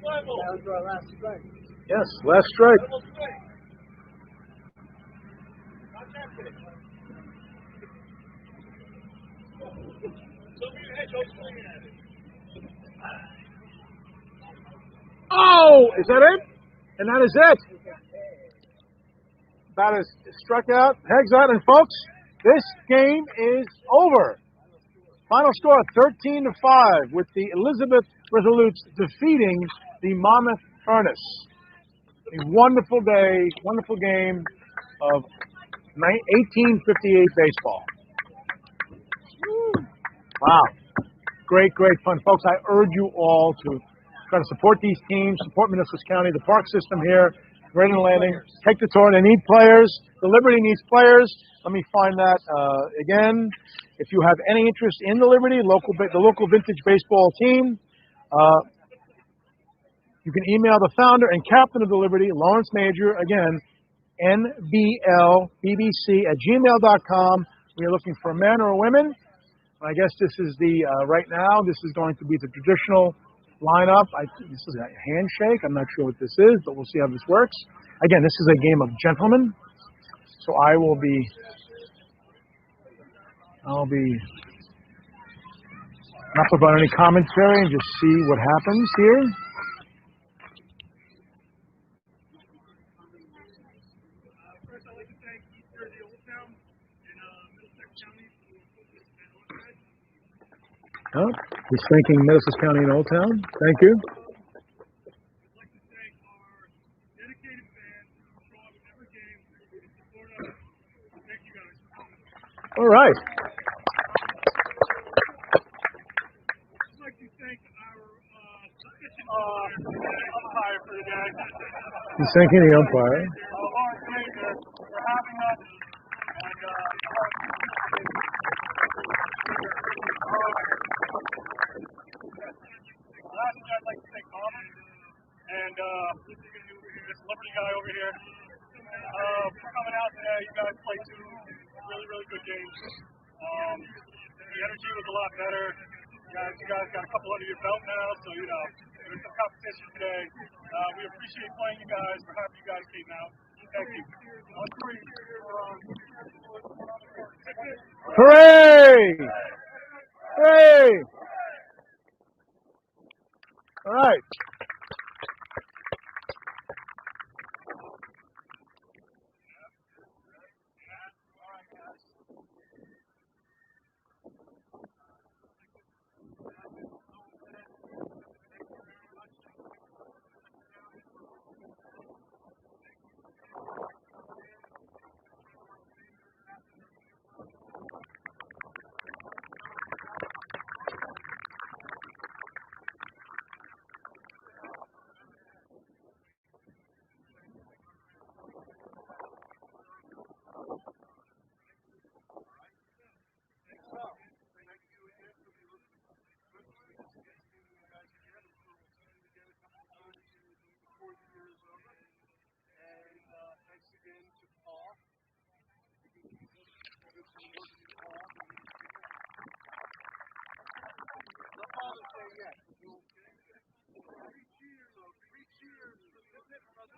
That was our last strike. Yes, last strike. Oh, is that it? And that is it. Bat is struck out, pegs out, and folks, this game is over. Final score 13-5 with the Elizabeth Resolutes defeating the Monmouth Furnace. A wonderful day, wonderful game of 1858 baseball. Wow. Great fun. Folks, I urge you all to try to support these teams, support Middlesex County, the park system here, Great Landing. Take the tour. They need players. The Liberty needs players. Let me find that again. If you have any interest in the Liberty, the local vintage baseball team, you can email the founder and captain of the Liberty, Lawrence Major, again, nblbbc@gmail.com. We are looking for men or women. I guess this is right now, this is going to be the traditional lineup. This is a handshake. I'm not sure what this is, but we'll see how this works. Again, this is a game of gentlemen. So I'll be not provide any commentary and just see what happens here. Oh, he's thanking Middlesex County and Old Town. Thank you. All right. umpire for the day. He's thanking the umpire. Lawrence Baker for having us. Lastly, I'd like to thank Auburn and this Liberty guy over here for coming out today. You guys played two really good games. The energy was a lot better. You guys got a couple under your belt now, so there's some competition today. We appreciate playing you guys. We're happy you guys came out. Thank you. Hooray! Hooray! All right.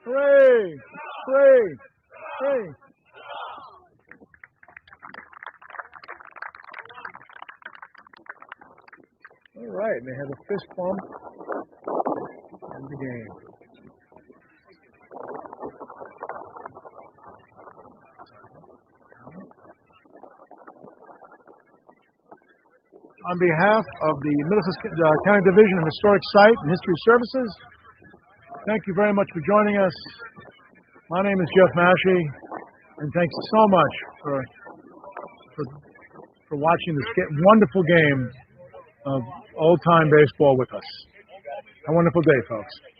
Hooray! Hooray! Hooray! All right, and they have a fist bump in the game. On behalf of the Middlesex County Division of Historic Site and History Services, thank you very much for joining us. My name is Jeff Massey, and thanks so much for watching this wonderful game of old-time baseball with us. Have a wonderful day, folks.